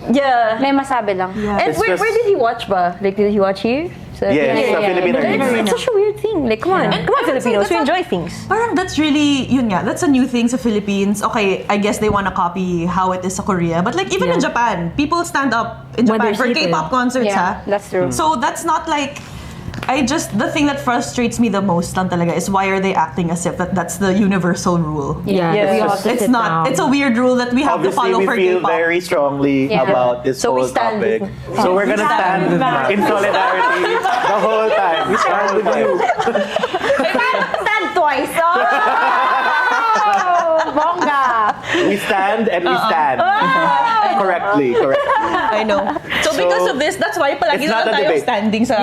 E: Yeah.
B: May masabi lang.
E: And
A: It's
E: where
A: just-
E: did he watch ba? Like, did he watch here? So,
A: Yes, sa Filipino
E: But
A: Arena.
E: it's such a weird thing. Like, come on. Come on, Filipinos. We
C: that's
E: enjoy things.
C: Parang that's really, yun nga, that's a new thing sa Philippines. Okay, I guess they wanna copy how it is sa Korea. But like, even in Japan, people stand up in
D: When
C: Japan
D: they're
C: for
D: seated.
C: K-pop concerts,
B: Yeah,
C: ha?
B: that's true.
C: So that's not like, the thing that frustrates me the most lang talaga is why are they acting as if that's the universal rule?
D: Yeah,
E: Yeah.
D: we all have to
C: It's
D: sit
C: not.
D: down.
C: It's a weird rule that we have to
A: Obviously,
C: follow
A: we
C: for
A: feel
C: K-pop.
A: very strongly
B: Yeah.
A: about this
E: So we
A: whole
E: stand
A: topic.
E: with-
A: So we're gonna stand in solidarity the whole time. We stand with you.
B: Stand twice. Oh, bongga.
A: We stand and we stand. Correctly.
C: I know. So because of this, that's why palagi
A: It's not
C: na
A: a
C: tayo
A: debate.
C: standing sa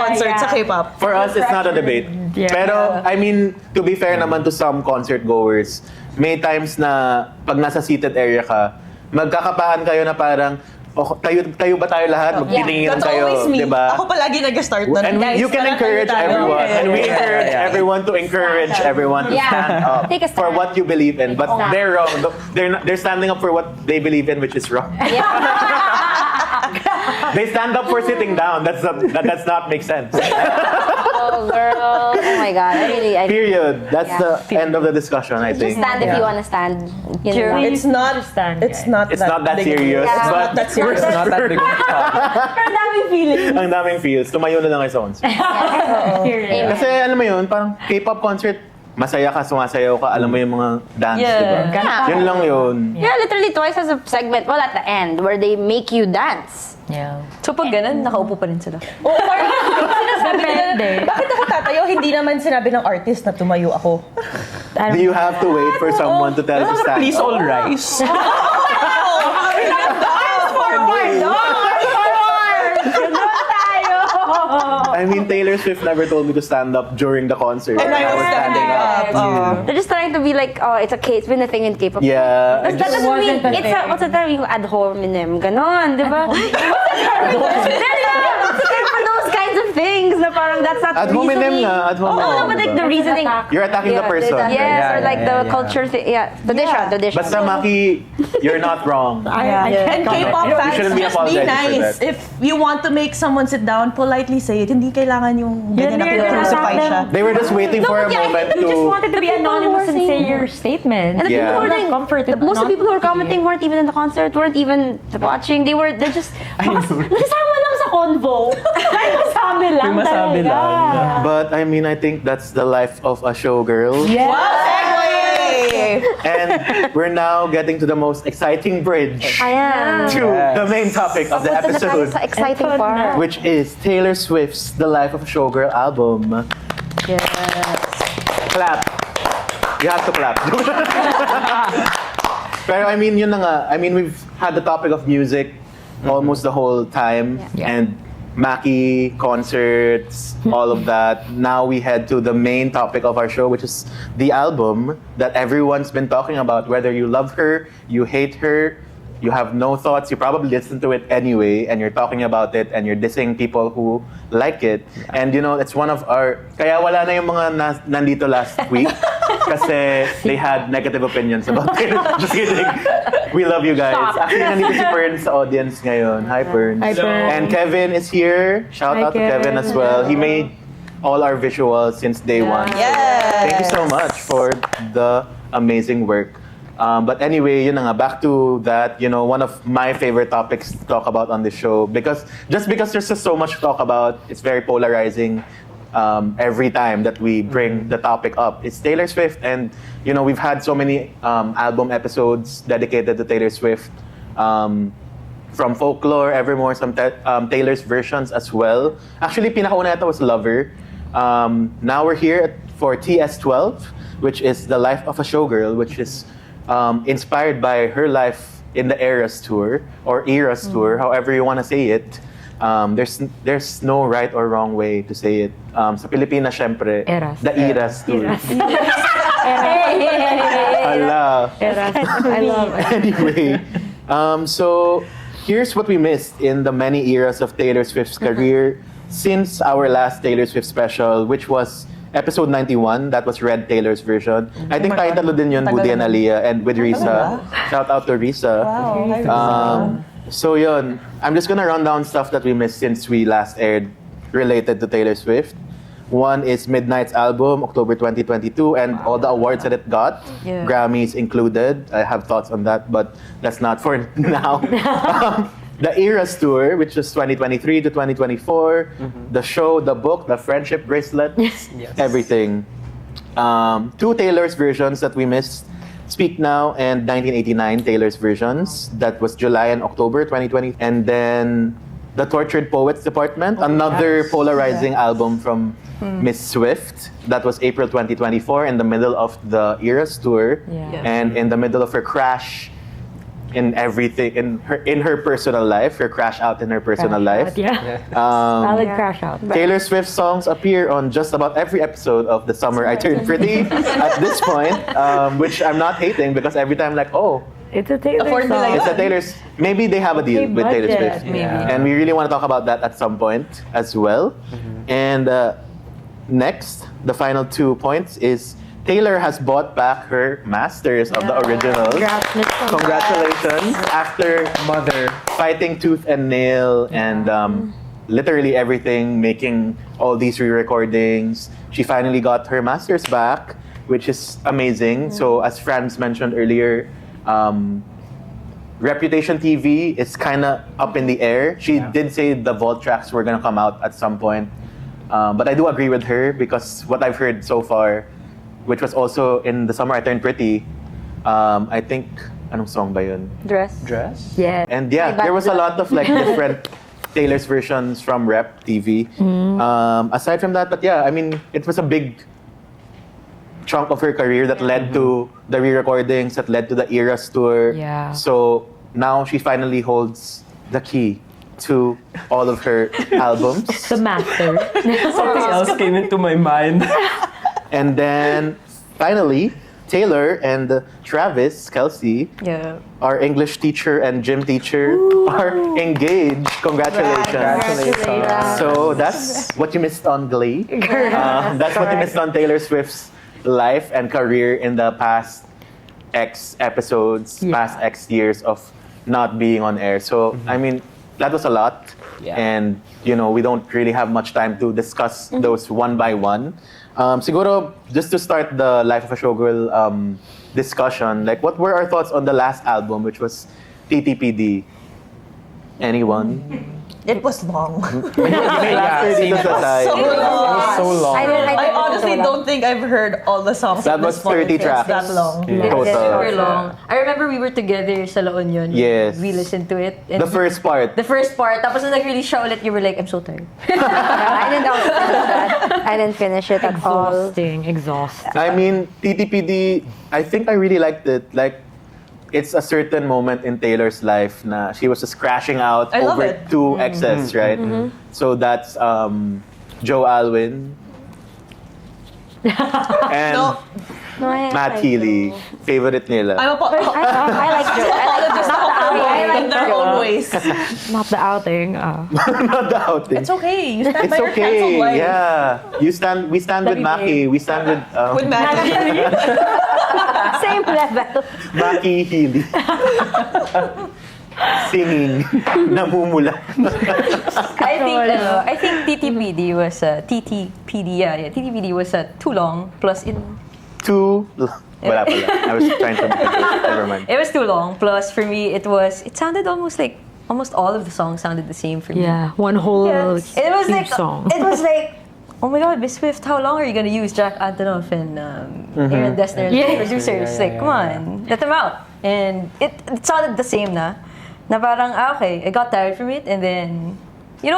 C: concert sa K-pop.
A: For us, it's not a debate.
D: Yeah.
A: Pero, I mean, to be fair naman to some concert goers, may times na pag nasa seated area ka, magkakapahan kayo na parang, oh, tayo ba tayo lahat? Magtitingin
C: That's
A: kayo,
C: always me.
A: di ba?
C: Ako palagi nag-start doon.
A: And
C: Guys,
A: you can
C: tara,
A: encourage
C: tayo.
A: everyone, and we
F: Yeah.
A: encourage everyone to encourage everyone to
B: Yeah.
A: stand up
B: Take a stand.
A: for what you believe in. But
B: Exactly.
A: they're wrong. They're standing up for what they believe in, which is wrong. They stand up for sitting down. That does not make sense.
B: Oh, girl. Oh my God. I
A: Period. That's
B: Yeah.
A: the end of the discussion, I
B: just
A: think.
B: stand if you wanna stand. Yun
E: True.
B: lang.
C: It's not.
D: Stand,
C: It's
D: guys.
C: not.
A: It's not that
C: big a deal.
A: serious,
B: Yeah.
A: but
C: Not that serious.
F: It's not that big of a topic.
B: Ang daming feeling.
A: ang daming feels. Tumayo na lang kayo sa concert.
B: Amen.
A: Kasi alam mo yun, parang K-pop concert, masaya ka, sumasayaw ka, alam mo yung mga dance,
E: Yeah.
A: di ba?
B: Yeah.
A: Yun lang yun.
B: Yeah, literally twice as a segment, well, at the end, where they make you dance.
E: Yeah. So pag ganun, nakaupo pa rin sila.
C: Oo, parang sinasabi nila,
D: Depende.
C: bakit ako tatayo? Hindi naman sinabi ng artist na tumayo ako.
A: Do you have to wait for someone to tell you to stand
F: Please
A: up?
F: all rise.
A: I mean, Taylor Swift never told me to stand up during the concert.
C: And I was standing up.
B: They're just trying to be like, oh, it's okay, it's been a thing in K-pop.
A: Yeah. I
B: That
A: just-
B: doesn't mean,
D: wasn't a
B: it's a,
D: thing.
B: what's the term, yung ad hominem, ganon, di ba? What's the term for those kinds of things na parang that's not
A: Ad
B: the
A: hominem
B: reasoning.
A: nga, ad hominem.
B: Oh, no, but like the reasoning.
A: You're attacking the person.
B: Yes,
F: Yeah,
B: or like
F: yeah,
B: the
F: yeah.
B: culture thing, yeah, tradition.
A: Basta Maki, you're not wrong.
D: I
C: And
D: can't
C: K-pop
D: comment.
C: fans,
A: shouldn't be
C: just be
A: apologizing for
C: nice.
A: that.
C: If you want to make someone sit down, politely say it. Hindi kailangan yung ganyan na
D: You're gonna
C: crucify
D: attack
C: siya.
D: them.
A: They were just waiting for a
B: but yeah,
A: moment
D: You just
A: to...
D: wanted to be anonymous and say your statement.
B: And the
A: Yeah.
B: people who were
D: Not
B: doing,
D: comforted,
B: most of the
D: not
B: people who were commenting weren't even in the concert, weren't even watching. They're just, nakasama lang sa convo. Like, masabi lang
F: May masabi
B: talaga.
F: lang.
A: But I mean, I think that's the life of a showgirl.
D: Yeah.
A: And we're now getting to the most exciting bridge
B: Ayan.
A: to the main topic of the
B: Punta na tayo
A: episode,
B: sa exciting part.
A: which is Taylor Swift's The Life of a Showgirl album.
B: Yes.
A: Clap. You have to clap. Pero I mean, yun na nga. I mean, we've had the topic of music almost the whole time.
D: Yeah.
A: And Maki, concerts, all of that. Now we head to the main topic of our show, which is the album that everyone's been talking about. Whether you love her, you hate her, you have no thoughts, you probably listen to it anyway, and you're talking about it, and you're dissing people who like it. And you know, it's one of our... Kaya wala na yung mga nandito last week kasi they had negative opinions about it. Just kidding. We love you guys.
B: Stop.
A: Actually, nandito si Pern sa audience ngayon. Hi, Pern.
D: Hi, Pern.
A: And Kevin is here. Shout
D: Hi,
A: out to Kevin as well. He made all our visuals since day one.
C: Yes.
A: Thank you so much for the amazing work. But anyway, yun na nga, back to that, you know, one of my favorite topics to talk about on the show. Because there's just so much to talk about, it's very polarizing every time that we bring the topic up. It's Taylor Swift, and you know, we've had so many album episodes dedicated to Taylor Swift. From Folklore, Evermore, some Taylor's versions as well. Actually, pinakauna ito was Lover. Now we're here for TS12, which is The Life of a Showgirl, which is inspired by her life in the Eras Tour, or Eras Tour, however you want to say it. There's no right or wrong way to say it. Sa Pilipinas, syempre,
D: Eras.
A: the Eras Tour. Ala.
D: I love it.
A: Anyway, so here's what we missed in the many eras of Taylor Swift's career since our last Taylor Swift special, which was episode 91. That was Red Taylor's version. I think tayong tatlo din yun, Boodie and Aliyah, and with Risa. Shout out to Risa. So yun, I'm just gonna run down stuff that we missed since we last aired related to Taylor Swift. One is Midnight's album, October 2022, and all the awards that it got,
E: Yeah.
A: Grammys included. I have thoughts on that, but that's not for now. The Eras Tour, which is 2023 to 2024, the show, the book, the friendship bracelet, everything. Two Taylor's versions that we missed, Speak Now and 1989 Taylor's versions. That was July and October 2020. And then the Tortured Poets Department, another polarizing album from Miss Swift. That was April 2024, in the middle of the Eras Tour,
D: Yeah.
A: and in the middle of her crash in everything, in her personal life, her crash out in her personal life.
D: Yeah.
A: Um,
D: Solid crash out.
A: Taylor Swift songs appear on just about every episode of The Summer I Turned Pretty at this point, which I'm not hating, because every time like, oh,
D: It's a Taylor
C: Afford me
D: song.
C: like
A: it's a Taylor's, maybe they have a deal
D: Okay,
A: with Taylor
D: budget,
A: Swift.
D: maybe.
A: And we really want to talk about that at some point as well. And next, the final 2 points is Taylor has bought back her masters of the originals. Congratulations. After
F: Mother.
A: fighting tooth and nail and literally everything, making all these re-recordings, she finally got her masters back, which is amazing. So as Franz mentioned earlier, Reputation TV is kind of up in the air. She did say the vault tracks were going to come out at some point. But I do agree with her, because what I've heard so far, which was also in The Summer I Turned Pretty. I think, anong song ba yun?
B: Dress.
D: Yeah.
A: And yeah, there was a lot of like different Taylor's versions from Rep TV. Aside from that, but yeah, I mean, it was a big chunk of her career that led to the re-recordings, that led to the Eras tour.
D: Yeah.
A: So now she finally holds the key to all of her albums.
D: The master.
F: Something else came into my mind.
A: And then finally, Taylor and Travis Kelce,
E: Yeah.
A: our English teacher and gym teacher, are engaged. Congratulations. So that's what you missed on Glee. That's what you missed on Taylor Swift's life and career in the past X episodes, past X years of not being on air. So, I mean, that was a lot.
F: Yeah.
A: And, you know, we don't really have much time to discuss those one by one. Siguro, just to start the Life of a Showgirl discussion, like, what were our thoughts on the last album, which was TTPD? Anyone?
C: It was long.
F: Yeah, same
A: Dito sa
F: thought.
A: side.
C: So long.
F: So long.
C: I honestly don't think I've heard all the songs.
A: That
C: at
A: was
C: this point.
A: 30
C: It's
A: tracks.
C: that long.
A: Total.
E: Super long. I remember we were together sa La Union.
A: Yes.
E: We listened to it. And
A: The first part.
E: The first part. Tapos nung nag-release siya ulit, you were like, I'm so tired.
B: I didn't also finish that. I didn't finish it at all.
D: Exhausting.
A: I mean, TTPD, I think I really liked it. Like, it's a certain moment in Taylor's life na she was just crashing out
C: I love
A: over
C: it.
A: two exes, right? So that's Joe Alwyn and
C: No,
A: Matt Healy. Favorite nila.
C: I'm a
B: I like Joe. I like
C: just
B: I like
C: in their
B: Joe.
C: own ways.
D: Not the outing.
A: Not the outing.
C: It's okay. You stand
A: It's
C: by your canceled
A: okay.
C: life.
A: Yeah. We stand with Maki. We stand with
C: With Maggie.
B: Same level.
A: Maki Healy. Singing. Namumula.
E: I think TTPD was TTPD. Yeah, TTPD was too long. Plus
A: Two. Wala pala. I was trying to never mind.
E: it was too long. Plus for me, it sounded almost all of the songs sounded the same for me.
D: Yeah, one whole
E: It was
D: huge
E: like
D: song.
E: It was like, oh my God, Miss Swift, how long are you gonna use Jack Antonoff and Aaron Dessner as
D: Yeah.
E: producers? Come on, let them out. And it sounded the same na parang, okay, I got tired from it, and then,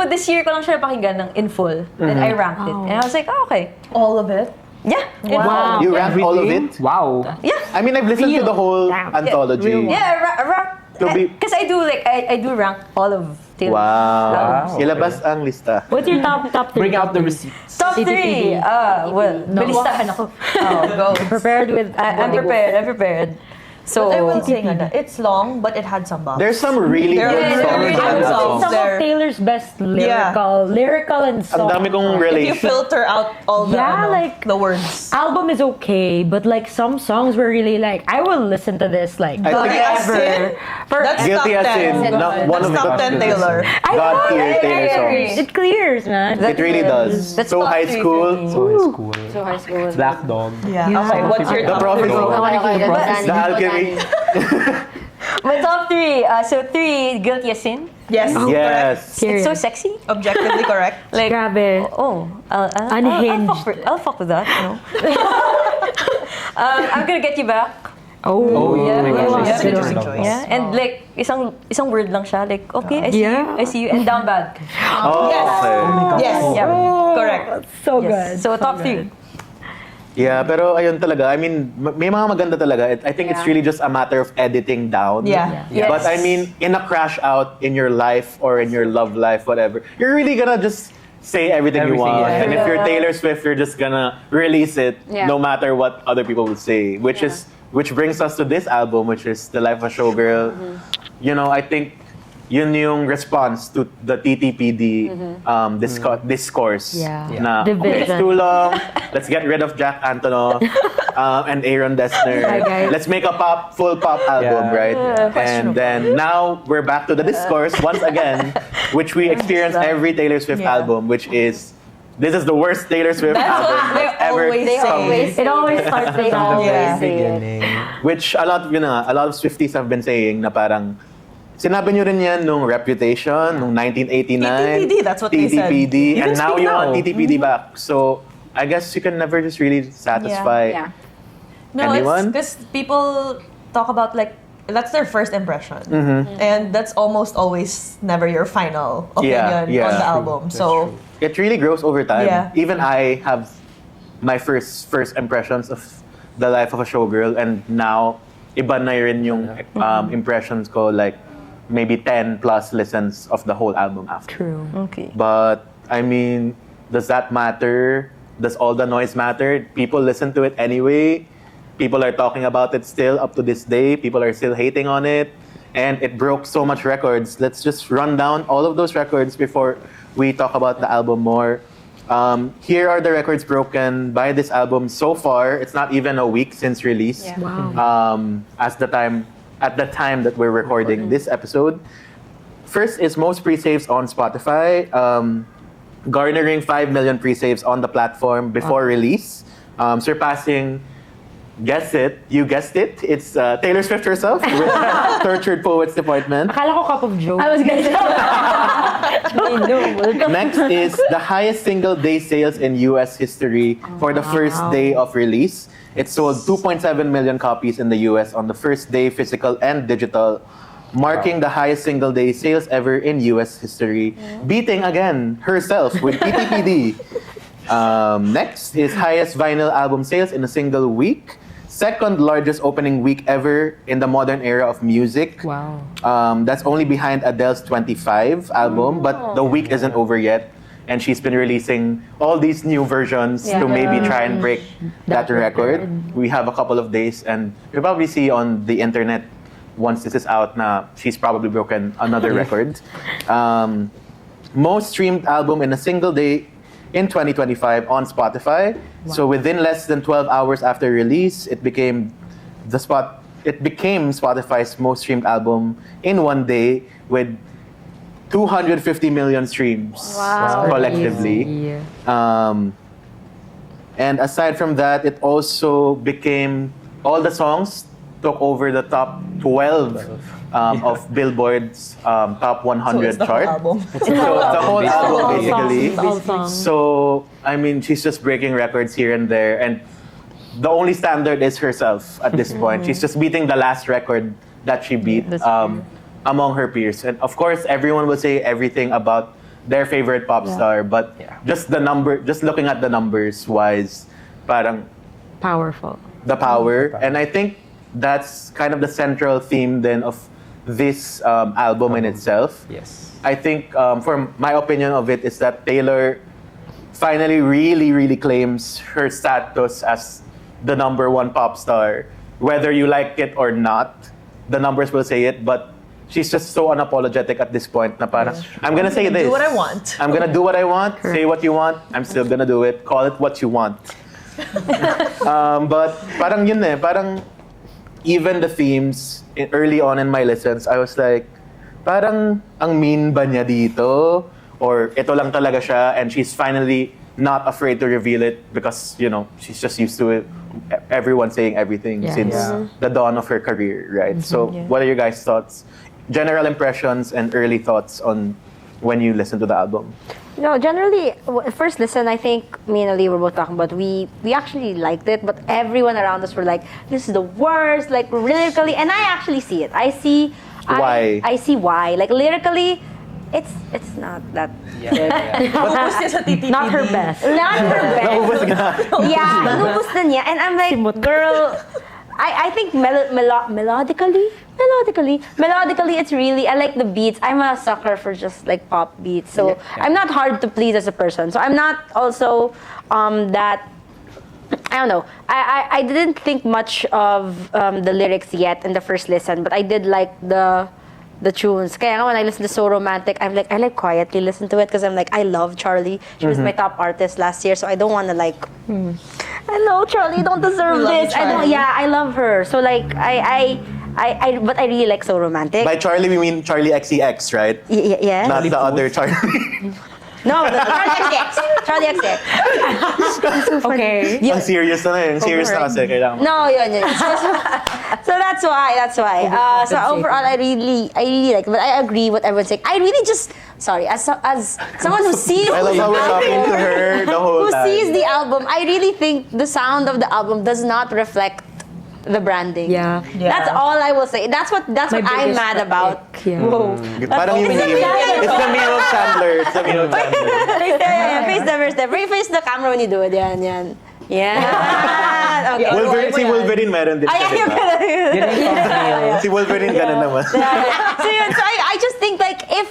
E: this year ko lang siya napakinggan ng in full, and I ranked it. And I was like, okay,
C: All of it.
E: yeah, in
D: Wow.
A: You ranked all of it?
F: Wow.
E: full. Yeah.
A: I mean, I've listened to the whole
D: Damn.
A: anthology.
E: Yeah,
A: To be-
E: because I do rank all of Taylor's
A: Wow.
E: albums.
A: Ilabas ang lista.
D: What's your top three?
F: Bring out the receipts.
E: Top three. Well, balistahan ako. Oh, go.
D: Prepared with.
E: I'm prepared. So
C: I will say nga, it's long, but it had some bombs.
A: There's some really
C: There
A: good
C: are
A: songs
C: really
A: on
C: good
A: that
C: songs.
A: song.
D: Some
C: there.
D: of Taylor's best lyrical and
A: Ang
D: song.
A: dami kong
C: If you
A: relation.
C: filter out all the,
D: Yeah, like-
C: the words.
D: Album is okay, but like some songs were really like I will listen to this like
A: I think
D: forever.
C: That's
A: Guilty
C: top
A: as
C: 10.
A: in, not one
C: That's
A: of the
C: top 10 Taylor.
A: God tier
E: I
A: Taylor
E: agree.
A: songs.
D: It clears, man.
A: It really does.
E: That's
A: So
E: top
A: high
E: three
A: school.
E: for me.
F: So high school.
B: So high school.
F: Black Dog.
C: Yeah. Okay, what's your
A: The
C: top
A: Prophecy.
C: three?
B: I want to hear
A: The Alchemy.
E: My top three. So three, Guilty as Sin.
C: Yes.
A: Yes.
E: It's so sexy.
C: Objectively correct.
E: Like,
D: Grabe.
E: oh,
D: Unhinged.
E: I'll fuck with that. I'm gonna get you back.
D: Oh,
E: Yeah,
F: my
E: yeah,
F: gosh,
E: yeah.
F: that's a
C: Interesting
F: good
C: choice.
E: Yeah, and like isang word lang siya. Like, okay,
D: Yeah.
E: I see you, and down bad.
A: Oh, okay.
C: Yes.
E: Yeah,
C: Correct.
D: so
E: yes.
D: good.
E: So top three.
A: Yeah, pero ayun talaga. I mean, may mga maganda talaga. I think it's really just a matter of editing down.
C: Yeah.
E: Yes.
A: But I mean, in a crash out in your life or in your love life, whatever, you're really gonna just say everything you
F: Everything,
A: want.
F: yeah.
A: And if you're Taylor Swift, you're just gonna release it
B: Yeah.
A: no matter what other people will say. Which brings us to this album, which is The Life of a Showgirl. You know, I think yun yung response to the TTPD discourse.
D: Yeah.
A: Na, okay, it's
D: Division.
A: too long. Let's get rid of Jack Antonoff and Aaron Dessner.
D: Hi, guys.
A: Let's make a full pop album,
F: Yeah.
A: right? And then now we're back to the discourse once again, which we experience every Taylor Swift
C: Yeah.
A: album, which is this is the worst Taylor Swift
C: That's
A: album
C: what they
A: that's ever
C: always
B: They
C: say.
B: always
D: It always starts
B: They
D: with
B: always
C: Yeah.
B: say it.
F: Beginning.
A: which a lot of Swifties have been saying na parang sinabi nyo rin yan nung Reputation, nung 1989.
C: TTPD, that's what they said.
A: TTPD, and
F: Even
A: now
F: Speak
A: you want
F: Now.
A: TTPD back. So, I guess you can never just really satisfy
B: Yeah.
C: No,
A: anyone.
C: it's because people talk about like that's their first impression, and that's almost always never your final opinion
A: Yeah,
C: on the
A: true.
C: album. So
A: It really grows over time.
C: Yeah.
A: Even I have my first impressions of the life of a showgirl, and now iba na rin yung impressions ko, like maybe 10 plus listens of the whole album after.
D: True.
E: Okay.
A: But I mean, does that matter? Does all the noise matter? People listen to it anyway. People are talking about it still up to this day. People are still hating on it. And it broke so much records. Let's just run down all of those records before we talk about the album more. Here are the records broken by this album so far. It's not even a week since release.
B: Yeah.
D: Wow.
A: At the time that we're recording this episode. First is most pre-saves on Spotify, garnering 5 million pre-saves on the platform before release, surpassing, guess it, you guessed it, it's Taylor Swift herself with Tortured Poets Department.
D: Akala ko cup of joke.
B: I was gonna say.
A: Next is the highest single day sales in US history for the first day of release. It sold 2.7 million copies in the US on the first day, physical and digital, marking the highest single day sales ever in US history, beating again herself with PTPD. Next is highest vinyl album sales in a single week. Second largest opening week ever in the modern era of music.
D: Wow.
A: That's only behind Adele's 25 album, but the week isn't over yet. And she's been releasing all these new versions to maybe try and break that record. We have a couple of days, and you'll probably see on the internet once this is out na she's probably broken another record. Most streamed album in a single day in 2025 on Spotify. So within less than 12 hours after release, it became Spotify's most streamed album in one day with 250 million streams collectively.
D: Easy.
A: And aside from that, it also became, all the songs took over the top 12 of Billboard's top 100
C: it's the
A: chart.
C: whole album.
A: So it's the whole album basically.
D: All songs.
A: So I mean, she's just breaking records here and there, and the only standard is herself at this point. She's just beating the last record that she beat among her peers. And of course, everyone will say everything about their favorite pop star, but just looking at the numbers wise, parang
D: Powerful.
A: the power. And I think that's kind of the central theme then of this album in itself.
F: Yes.
A: I think, for my opinion of it, is that Taylor finally really claims her status as the number one pop star. Whether you like it or not, the numbers will say it, but she's just so unapologetic at this point na parang, I'm gonna say this.
C: Do what I want.
A: I'm gonna do what I want, say what you want, I'm still gonna do it, call it what you want. But parang yun parang even the themes early on in my listens, I was like, parang ang mean ba niya dito? Or ito lang talaga siya, and she's finally not afraid to reveal it because, she's just used to it, everyone saying everything since the dawn of her career, right? So what are your guys' thoughts? General impressions and early thoughts on when you listen to the album?
B: No, generally, first listen, I think me and Ali were both talking about, we actually liked it, but everyone around us were like, this is the worst, like lyrically, and I actually see it. I see
A: Why?
B: I see why. Like lyrically, it's not that good.
C: Focus niya sa TTTD.
D: Not her best.
B: Not her best.
A: Naubos na.
B: Yeah, inubos na niya. And I'm like, girl, I think melodically, it's really, I like the beats. I'm a sucker for just like pop beats. So I'm not hard to please as a person. So I'm not also that, I don't know. I didn't think much of the lyrics yet in the first listen, but I did like the tunes. Kaya nga when I listen to So Romantic, I like quietly listen to it because I'm like, I love Charlie. She was my top artist last year, so I don't want to like, I know Charlie, you don't deserve
C: You love
B: this.
C: Charlie.
B: I love her. So like, but I really like So Romantic.
A: By Charlie, we mean Charlie XCX, right?
B: Yeah.
A: Not the other Charlie.
B: No, Charlie XX. Charlie XX.
D: Okay.
A: Ang serious na yun. Serious na kasi. Kailangan.
B: No, yun. So that's why. So overall, I really like, but I agree what everyone's saying. I really just, sorry, as someone who sees
A: I love how we're talking to her the whole
B: who
A: time.
B: sees the album, I really think the sound of the album does not reflect the branding.
D: Yeah.
B: That's all I will say. That's what I'm
D: biggest
B: mad about.
D: Yeah.
B: Whoa.
A: Parang yung meme. It's the meme of Chandler. It's the meme of Chandler.
B: Face the camera when you do it. Yan. Yeah. Okay.
A: Wolverine, si Wolverine meron din.
B: Ay,
A: siya,
B: ayun
A: diba?
B: ka.
A: Si Wolverine ganun naman.
B: So I just think like if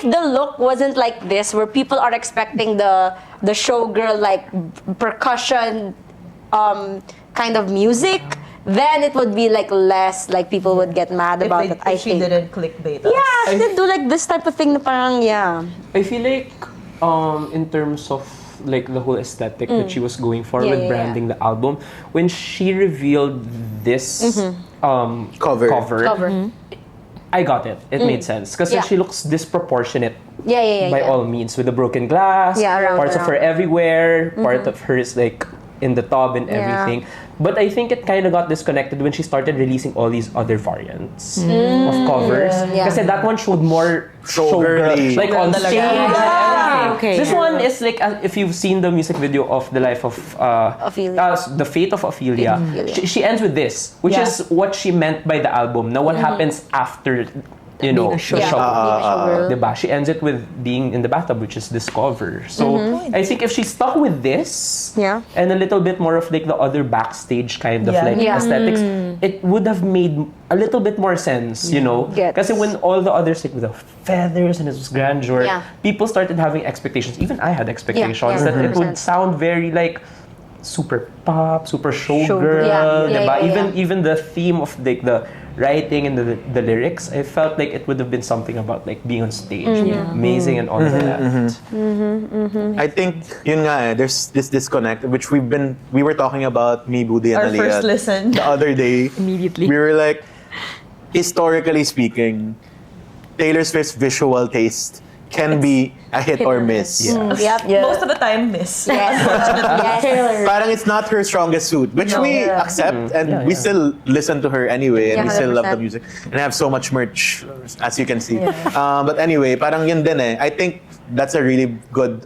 B: the look wasn't like this, where people are expecting the showgirl like percussion kind of music, then it would be like less like people would get mad about it. I
C: If she
B: think.
C: didn't clickbait us.
B: Yeah, she did do like this type of thing na parang
F: I feel like in terms of like the whole aesthetic that she was going for
B: Yeah,
F: with
B: yeah,
F: branding the album, when she revealed this
A: Cover.
F: I got it. It made sense because
B: Yeah.
F: she looks disproportionate
B: Yeah.
F: by all means, with the broken glass,
B: Yeah, around,
F: parts of her everywhere, part of her is like in the tub and
B: Yeah.
F: everything. But I think it kind of got disconnected when she started releasing all these other variants of covers.
B: Yeah.
F: Kasi that one showed more
A: Showgirly.
F: showgirl, like on
C: Showgirl
F: stage.
C: talaga.
F: and everything.
D: Okay.
F: This one is like, if you've seen the music video of the life of
B: Ophelia.
F: the fate of Ophelia, she ends with this, which
C: Yeah.
F: is what she meant by the album. Now, what happens after, you know, the show? Diba? She ends it with being in the bathtub, which is this cover. So I think if she stuck with this,
B: Yeah.
F: and a little bit more of like the other backstage kind of
C: Yeah.
F: like
B: Yeah.
F: aesthetics, it would have made a little bit more sense, you know.
B: Gets.
F: Kasi when all the others like with the feathers and its grandeur,
B: Yeah.
F: people started having expectations. Even I had expectations
B: Yeah,
F: that it would
B: 100%.
F: sound very like super pop, super showgirl,
B: Yeah,
F: diba?
B: yeah.
F: Even the theme of like the writing and the lyrics, I felt like it would have been something about like being on stage, amazing and all of that.
A: I think yun nga there's this disconnect which we were talking about, me, Boodie, and
C: Our
A: Aliyah
C: first listen.
A: the other day.
D: Immediately.
A: We were like, historically speaking, Taylor Swift's visual taste can be a hit or miss.
B: Yep.
C: Most of the time, miss.
B: Yes.
A: Parang it's not her strongest suit, which
C: No.
A: we
C: Yeah.
A: accept, and we still listen to her anyway, and
B: Yeah,
A: we still love the
B: 100%.
A: music, and have so much merch, as you can see. But anyway, parang yun din eh. I think that's a really good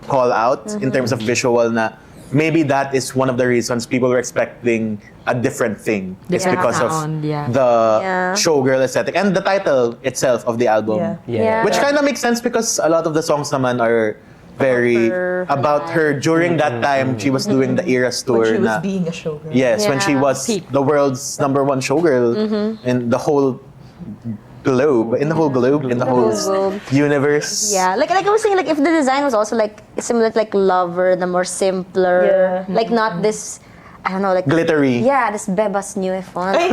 A: call out in terms of visual na maybe that is one of the reasons people were expecting a different thing. It's
D: Different
A: because
D: sound,
A: of
D: yeah.
A: the
B: Yeah.
A: showgirl aesthetic and the title itself of the album.
C: Yeah.
F: Yeah.
A: Which kind of makes sense because a lot of the songs naman are very
B: her
A: about her during that time she was doing the Eras tour.
C: When she was
A: na-
C: being a showgirl.
A: yes, when she
B: Yeah.
A: was
D: Peak.
A: the world's #1 showgirl in the whole globe, in the whole
B: globe.
A: universe.
B: Yeah, like I was saying, like if the design was also like similar to like Lover, the more simpler, like not this, I don't know, like
A: Glittery.
B: yeah, this Bebas new font. Girl,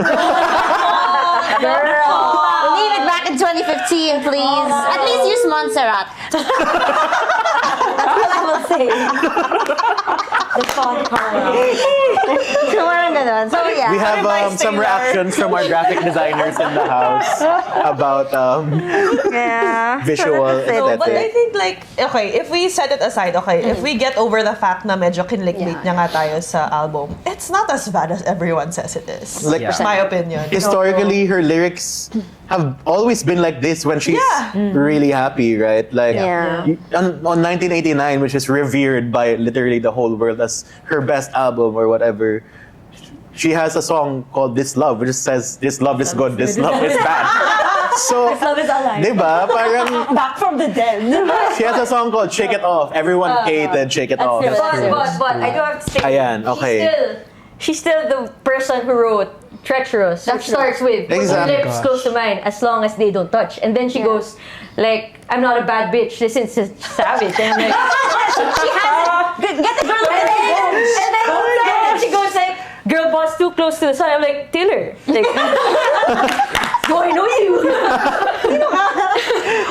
B: leave it back in 2015, please. At least use Montserrat. That's all I will say. The font color. So parang ganun. So yeah.
A: We have some reactions from our graphic designers in the house about
B: yeah.
A: visual
C: No, but I
A: aesthetic.
C: think like, okay, if we set it aside, okay, if we get over the fact na medyo kinlikbait
B: Yeah.
C: niya nga tayo sa album, it's not as bad as everyone says it is.
A: Like,
F: Yeah.
C: My opinion.
A: historically, her lyrics have always been like this when she's really happy, right? Like
B: Yeah.
A: on 1989, which is revered by literally the whole world as her best album or whatever. She has a song called "This Love," which says, "This love is good, this love is bad." So,
E: Love is alive.
A: diba? Parang
E: Back from the dead.
A: she has a song called "Shake It Off." Everyone hated "Shake It Off."
B: true.
E: But I do have to say,
A: Ayan, okay.
E: she's still the person who wrote Treacherous, which starts with "Put your
A: Exactly.
E: lips close to mine as long as they don't touch," and then she goes like, "I'm not a bad bitch. Listen to Savage," and I'm like, she has it. Get the girl, and then she goes like, "Girl boss too close to the sun." I'm like, Taylor, like, do I know you?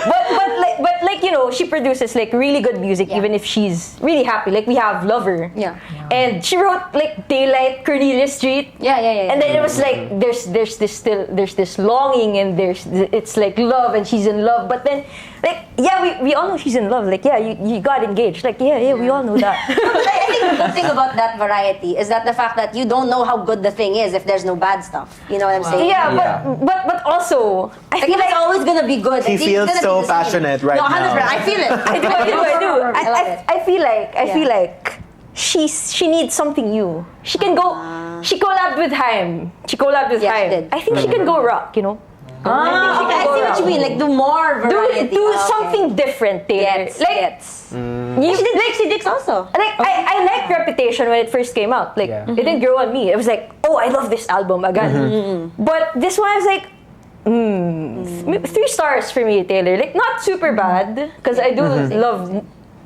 E: but like you know, she produces like really good music even if she's really happy. Like we have Lover,
B: Yeah.
E: and she wrote like Daylight, Cornelia Street.
B: Yeah.
E: And then it was like there's this longing and it's like love and she's in love, but then Like, yeah, we all know she's in love. Like, yeah, you got engaged. Like, yeah, we all know that.
B: But I think the good thing about that variety is that the fact that you don't know how good the thing is if there's no bad stuff. You know what I'm saying?
E: Yeah, but also, I
B: Like,
E: feel
B: it's
E: like
B: always gonna be good.
A: He
B: It's
A: feels
B: gonna
A: so
B: be the same.
A: passionate right
B: no, 100%.
A: now.
B: I feel it.
E: I do.
B: I love it.
E: I feel like she needs something new. She can go. She collabed with Haim.
B: Yes, she
E: Haim.
B: did.
E: I think she can go rock. You know.
B: I see what you mean. Like, do more variety.
E: Do
B: Okay.
E: something different, Taylor.
B: Gets,
E: Like,
B: gets. She did Dixie Dix also.
E: Like I liked Reputation when it first came out. Like
F: Yeah.
E: it didn't grow on me. It was like, oh, I love this album again. But this one I was like, 3 stars for me, Taylor. Like not super bad because I do love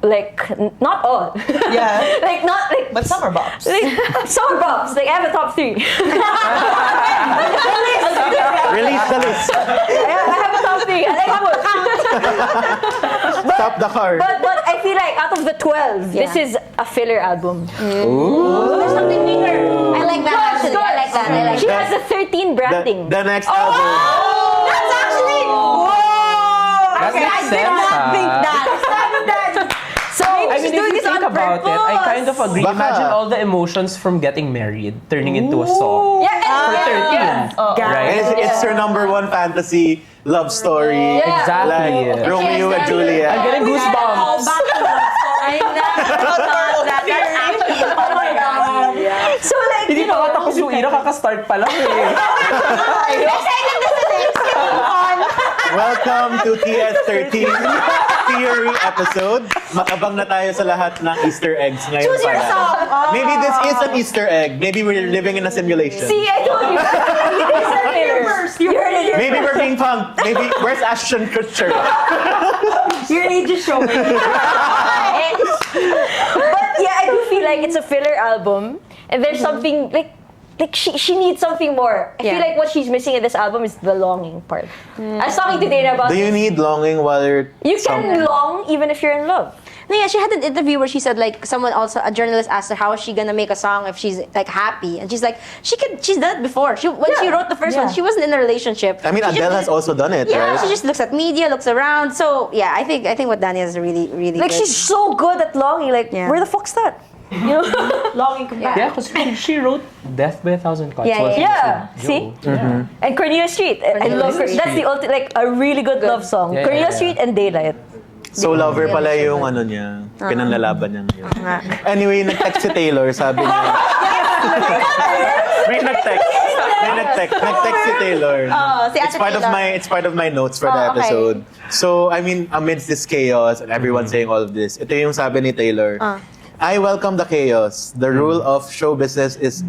E: like not all.
C: Yeah.
E: Like not like
C: But some are bops.
E: like, some are bops. Like I have a top 3.
A: Release the list.
E: I have a top 3. I like
A: Stop the car.
E: but I feel like out of the 12, this is a filler album.
B: There's something bigger. I like that actually. I like that. I like
E: She
B: that.
E: has the 13 branding.
A: The next album.
B: That's actually. Whoa!
F: That
B: Okay,
F: makes
B: I did
F: sense,
B: not think
F: ah.
B: that.
E: So
F: I mean, if you think about it, I kind of agree.
A: Baka.
F: Imagine all the emotions from getting married turning into a song.
E: yeah,
F: For 13, right?
A: And it's your number one fantasy love story.
F: Exactly.
A: Like Romeo and
F: I'm
A: Juliet.
F: getting goosebumps.
B: I never thought that. That's actually. Oh my god.
E: So like,
F: Hindi pa katapos yung ira, kaka-start pa lang eh.
B: Excited na sa next.
A: Welcome to TS13 Theory episode. Makabang na tayo sa lahat ng Easter eggs ngayon.
B: Choose your
A: pala.
B: song.
A: Maybe this is an Easter egg. Maybe we're living in a simulation.
E: see, I told you. You heard it here.
A: Maybe we're being punked. Maybe where's Ashton Kutcher?
D: Your age is showing.
E: But yeah, I do feel like it's a filler album, and there's something like she needs something more. I feel
B: Yeah.
E: like what she's missing in this album is the longing part. I was talking to Dana about
A: Do you
E: this.
A: need longing while you're
E: You can long even if you're in love.
B: No, yeah, she had an interview where she said like someone also a journalist asked her how is she gonna make a song if she's like happy, and she's like she's done it before. When she wrote the first one, she wasn't in a relationship.
A: I mean,
B: She
A: Adele
B: just-
A: has also done it,
B: Yeah,
A: right?
B: she just looks at media, looks around. So yeah, I think what Dani has is really
E: Like
B: good.
E: she's so good at longing. Like
B: Yeah.
E: where the fuck's that? You know, longing come back.
F: Yeah, because she wrote Death by a Thousand Cuts.
B: Yeah,
F: wasn't
E: Yeah,
F: it?
E: see?
F: Yo.
E: And Cornelia Street. I love her.
F: Street.
E: That's the ultimate, like a really good love song.
F: Yeah, yeah,
E: Cornelia
F: yeah.
E: Street and Daylight.
A: So lover pala yung ano niya, pinanlalaban niya ngayon. Anyway, nag-text si Taylor, sabi niya. May nag-text. Nag-text si Taylor.
B: si
A: It's
B: Ate
A: part of
B: Taylor.
A: it's part of my notes for the
B: Oh, okay.
A: episode. So, I mean, amidst this chaos and everyone saying all of this, ito yung sabi ni Taylor. I welcome the chaos. The rule of show business is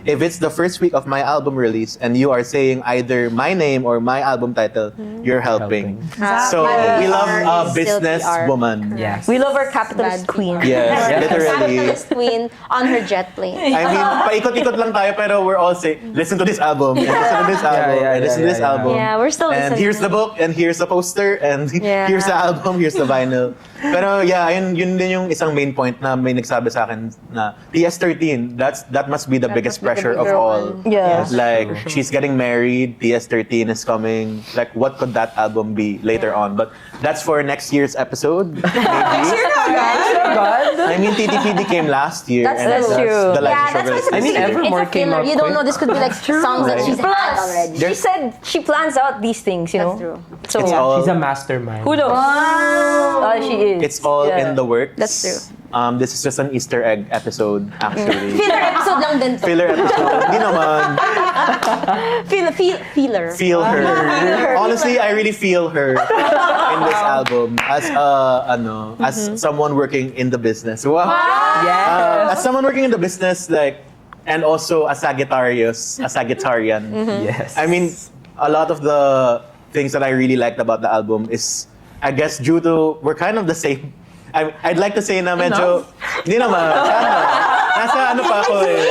A: if it's the first week of my album release and you are saying either my name or my album title, you're helping. So we love a business woman.
F: Yes.
E: We love our capitalist queen.
A: Yes, literally.
B: Capitalist queen on her jet plane.
A: I mean, paikot-ikot lang tayo pero we're all saying, listen to this album, and listen to this album, and listen to this album.
B: Yeah, we're still
A: And
B: listening.
A: here's the book, and here's the poster, and
B: Yeah.
A: here's the album, here's the vinyl. Pero yeah, yun din yung isang main point na may nagsabi sa akin na PS13, that must be the biggest
B: must be the
A: pressure of
B: bigger
A: all.
B: one.
E: Yeah.
A: Like, she's getting married, PS13 is coming. Like, what could that album be later on? But that's for next year's episode, maybe. I mean, TTPD came last year.
E: That's true.
A: The Life
B: Yeah,
A: of
B: that's why
A: Showgirl.
F: I mean, Evermore
B: it's a
F: came
B: filler.
F: out
B: You don't
F: quick.
B: know. This could be like songs that
A: Right.
B: she's had already.
E: She said she plans out these things, you know.
B: true.
E: So
A: It's all-
F: She's a mastermind.
E: who knows? She is.
A: It's all
E: Yeah.
A: in the works.
B: That's true.
A: This is just an Easter egg episode, actually.
B: Filler episode lang din to.
A: Filler episode. Hindi naman.
B: Feeler.
A: Feel her. Honestly, I really feel her in this album as as someone working in the business. Wow. As someone working in the business, like, and also a Sagittarius, a Sagittarian.
F: Yes.
A: I mean, a lot of the things that I really liked about the album is, I guess, due to we're kind of the same. I'd like to say na medyo, hindi naman, nasa ano pa ako eh.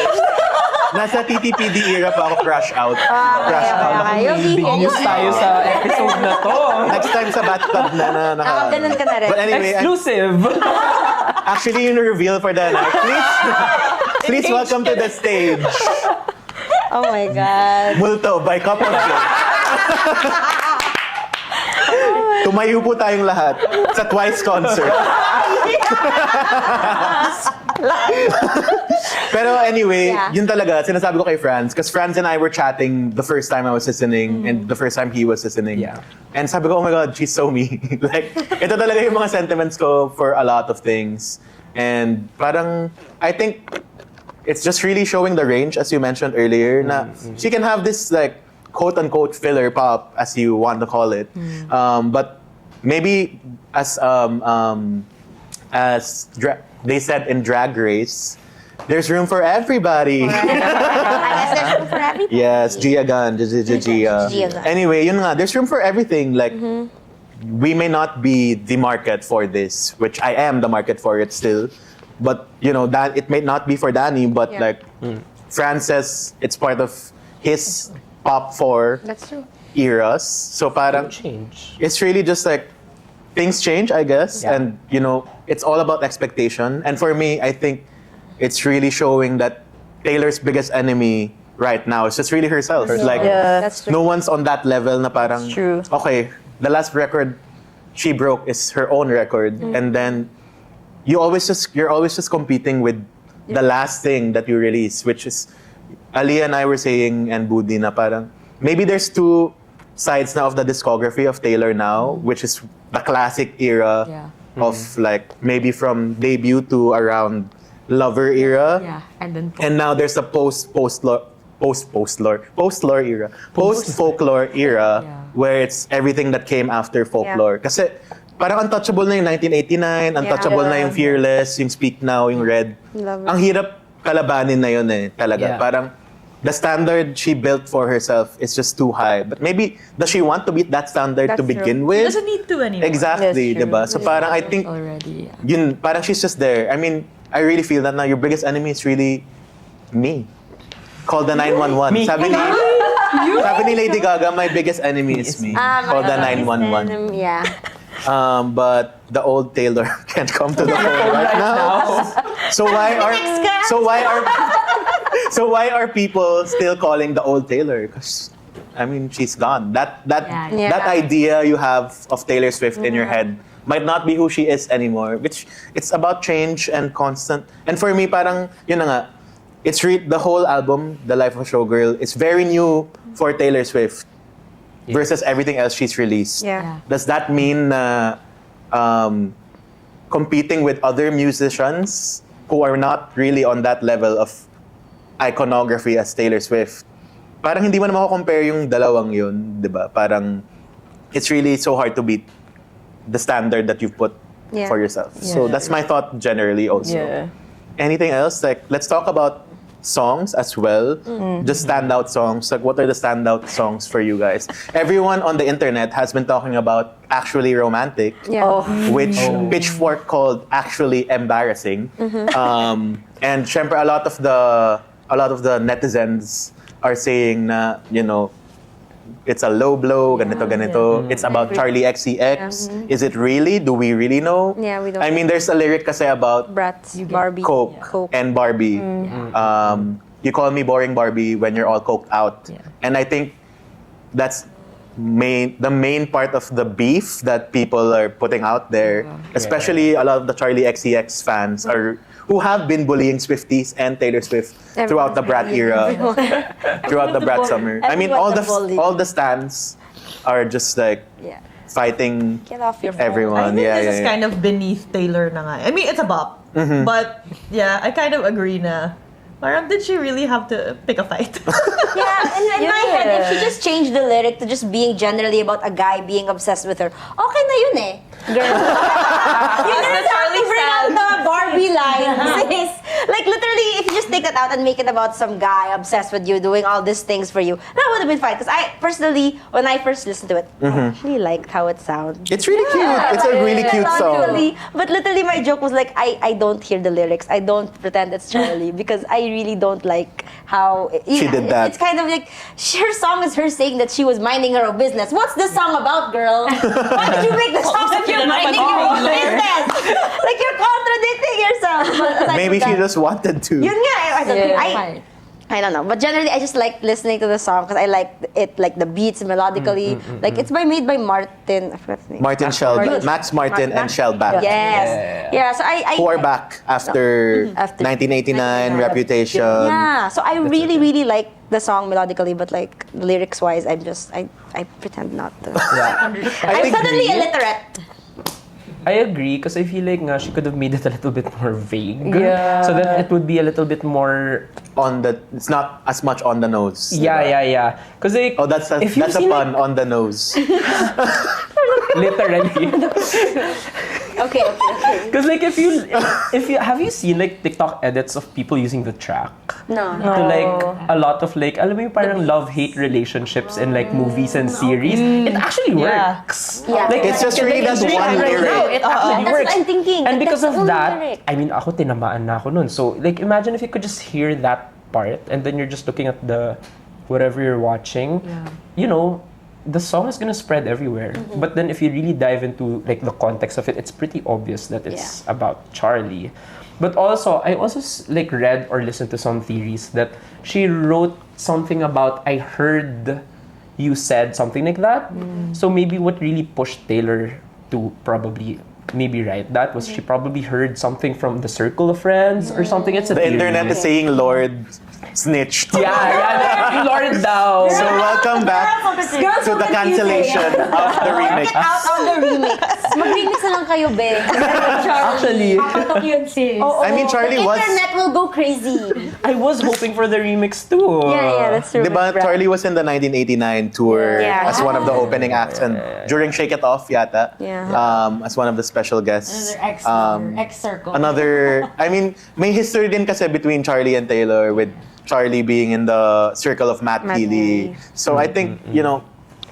A: Nasa TTPD era pa ako crash out. Crash out.
B: Yung
F: Big news tayo sa episode na to.
A: Next time sa bathtub na
B: Ganun ka na rin.
A: But anyway,
F: Exclusive.
A: actually yung reveal for the night. Please welcome to the stage,
B: Oh my God.
A: Multo by Couple J. Tumayo po tayong lahat sa Twice concert. Pero anyway, yun talaga, sinasabi ko kay Franz. Because Franz and I were chatting the first time I was listening and the first time he was listening.
F: Yeah.
A: And sabi ko, oh my God, she's so me. Like, ito talaga yung mga sentiments ko for a lot of things. And parang, I think it's just really showing the range, as you mentioned earlier, na she can have this like quote-unquote filler pop, as you want to call it. But maybe as they said in Drag Race, there's room for everybody.
B: I guess there's room for everybody.
A: Yes, Gia Gun, Gia. Anyway, yun nga, there's room for everything. Like, we may not be the market for this, which I am the market for it still. But, you know, that it may not be for Dani, but like, Franz says it's part of his pop 4
B: That's true.
A: eras. So parang,
F: Change.
A: it's really just like, things change, I guess.
F: Yeah.
A: And, you know, it's all about expectation. And for me, I think it's really showing that Taylor's biggest enemy right now is just really herself. Like,
B: That's true.
A: no one's on that level na parang,
E: true.
A: okay, the last record she broke is her own record. And then, you're always just competing with the last thing that you release, which is, Aliyah and I were saying, and Boodie, na parang, maybe there's 2 sides now of the discography of Taylor now, which is the classic era of like, maybe from debut to around Lover era.
D: Yeah, and then
A: And now there's a post-folklore era where it's everything that came after folklore. Kasi parang untouchable na yung 1989, untouchable na yung Fearless, yung Speak Now, yung Red.
B: Love it.
A: Ang hirap kalabanin na yun eh, talaga.
F: Yeah.
A: Parang the standard she built for herself is just too high. But maybe, does she want to beat that standard
B: That's
A: to
B: true.
A: begin
C: She
A: with?
C: doesn't need to anymore.
A: Exactly,
E: That's true.
A: diba? So parang I think,
D: already.
A: yun, parang she's just there. I mean, I really feel that now your biggest enemy is really me. Call the 911. Sabi ni Lady Gaga, my biggest enemy is me. Call the 911.
B: Yeah.
A: But the old Taylor can't come to the phone right now. So why are people still calling the old Taylor? Because I mean, she's gone. That idea you have of Taylor Swift in your head might not be who she is anymore. Which it's about change and constant. And for me, parang yun na nga. It's the whole album, The Life of a Showgirl, is very new for Taylor Swift versus everything else she's released.
B: Yeah.
A: Does that mean competing with other musicians who are not really on that level of iconography as Taylor Swift? Parang hindi mo na mako-compare yung dalawang yun, di ba? Parang it's really so hard to beat the standard that you've put for yourself. So that's my thought generally also.
E: Yeah.
A: Anything else? Like, let's talk about songs as well. Just standout songs. Like, what are the standout songs for you guys? Everyone on the internet has been talking about Actually Romantic, which Pitchfork called Actually Embarrassing. And syempre, a lot of the netizens are saying na, you know, it's a low blow, ganito. It's about Charlie XCX. Is it really? Do we really know?
B: Yeah, we don't
A: I mean, there's a lyric kasi about
B: Bratz, Barbie,
A: Coke and Barbie. You call me boring Barbie when you're all coked out. And I think that's the main part of the beef that people are putting out there. Especially a lot of the Charlie XCX fans who have been bullying Swifties and Taylor Swift throughout the Brat era, throughout the Brat summer. I mean, all the stans are just like fighting
B: Get off your phone.
A: everyone.
C: I think this is kind of beneath Taylor na nga. I mean, it's a bop. But yeah, I kind of agree na. Parang, did she really have to pick a fight?
B: Yeah, in my head, if she just changed the lyric to just being generally about a guy being obsessed with her, okay na yun eh. Girl. You didn't have to bring out the Barbie line, sis. Like, literally, if you just take that out and make it about some guy obsessed with you, doing all these things for you, that would have been fine. Because I, personally, when I first listened to it, I actually liked how it sounds.
A: It's really cute. It's a really cute song.
B: But literally, my joke was like, I don't hear the lyrics. I don't pretend it's Charlie because I really don't like how
A: She did that.
B: It's kind of like her song is her saying that she was minding her own business. What's the song about, girl? Why did you make the song if you're minding your own business? Like you're contradicting yourself. But aside
A: Maybe
B: from
A: she
B: that,
A: just wanted to.
B: Yun nga, I don't know, but generally I just like listening to the song because I like it, like the beats melodically. Like it's made by Martin. I forgot his name.
A: Martin Shellback, Max Martin and Shellback.
B: Yes. Yeah. So I
A: Who are back after
E: After
A: 1989 Reputation.
B: Yeah. So I really like the song melodically, but like lyrics wise, I pretend not to.
A: I
B: I'm
A: think
B: suddenly illiterate.
F: I agree because I feel like she could have made it a little bit more vague.
E: Yeah.
F: So that it would be a little bit more.
A: it's not as much on the nose.
F: Yeah. Because like.
A: Oh, that's a
F: if you've seen,
A: pun, on the nose.
F: Literally.
B: Okay.
F: Because like if you have you seen like TikTok edits of people using the track
B: No.
F: to like a lot of like alam mo yung parang love-hate relationships in like movies and series, it actually
C: Yeah.
F: works.
B: Yeah.
F: Like
A: It's just really that
F: really
A: one
F: right
A: lyric.
F: now, it actually
B: That's
F: works.
B: what I'm thinking.
F: And because
B: That's
F: of
B: the only
F: that,
B: lyric.
F: I mean, ako tinamaan na ako nun. So like imagine if you could just hear that part and then you're just looking at the whatever you're watching. You know, the song is gonna spread everywhere. But then if you really dive into like the context of it, it's pretty obvious that it's about Charlie. But also, I also like read or listened to some theories that she wrote something about I heard you said something like that. So maybe what really pushed Taylor to probably maybe write that was she probably heard something from the circle of friends or something. It's a
A: The
F: theory.
A: internet is saying Lord snitched.
F: Yeah, Lord daw.
A: So welcome back to the cancellation of the remix.
B: Get out of the remix. Mag-remix na lang kayo, be.
F: Actually,
D: Patok yun, sis.
A: I mean, Charlie
B: The
A: was...
B: internet will go crazy.
F: I was hoping for the remix too.
B: Yeah, that's true.
A: Diba, Charlie was in the 1989 tour
B: Yeah.
A: as one of the opening acts and during Shake It Off yata,
B: Yeah.
A: as one of the special guests.
D: Another ex-circle.
A: I mean, may history din kasi between Charlie and Taylor with Charlie being in the circle of Matt
B: Matt
A: Healy.
B: Healy.
A: So I think, you know,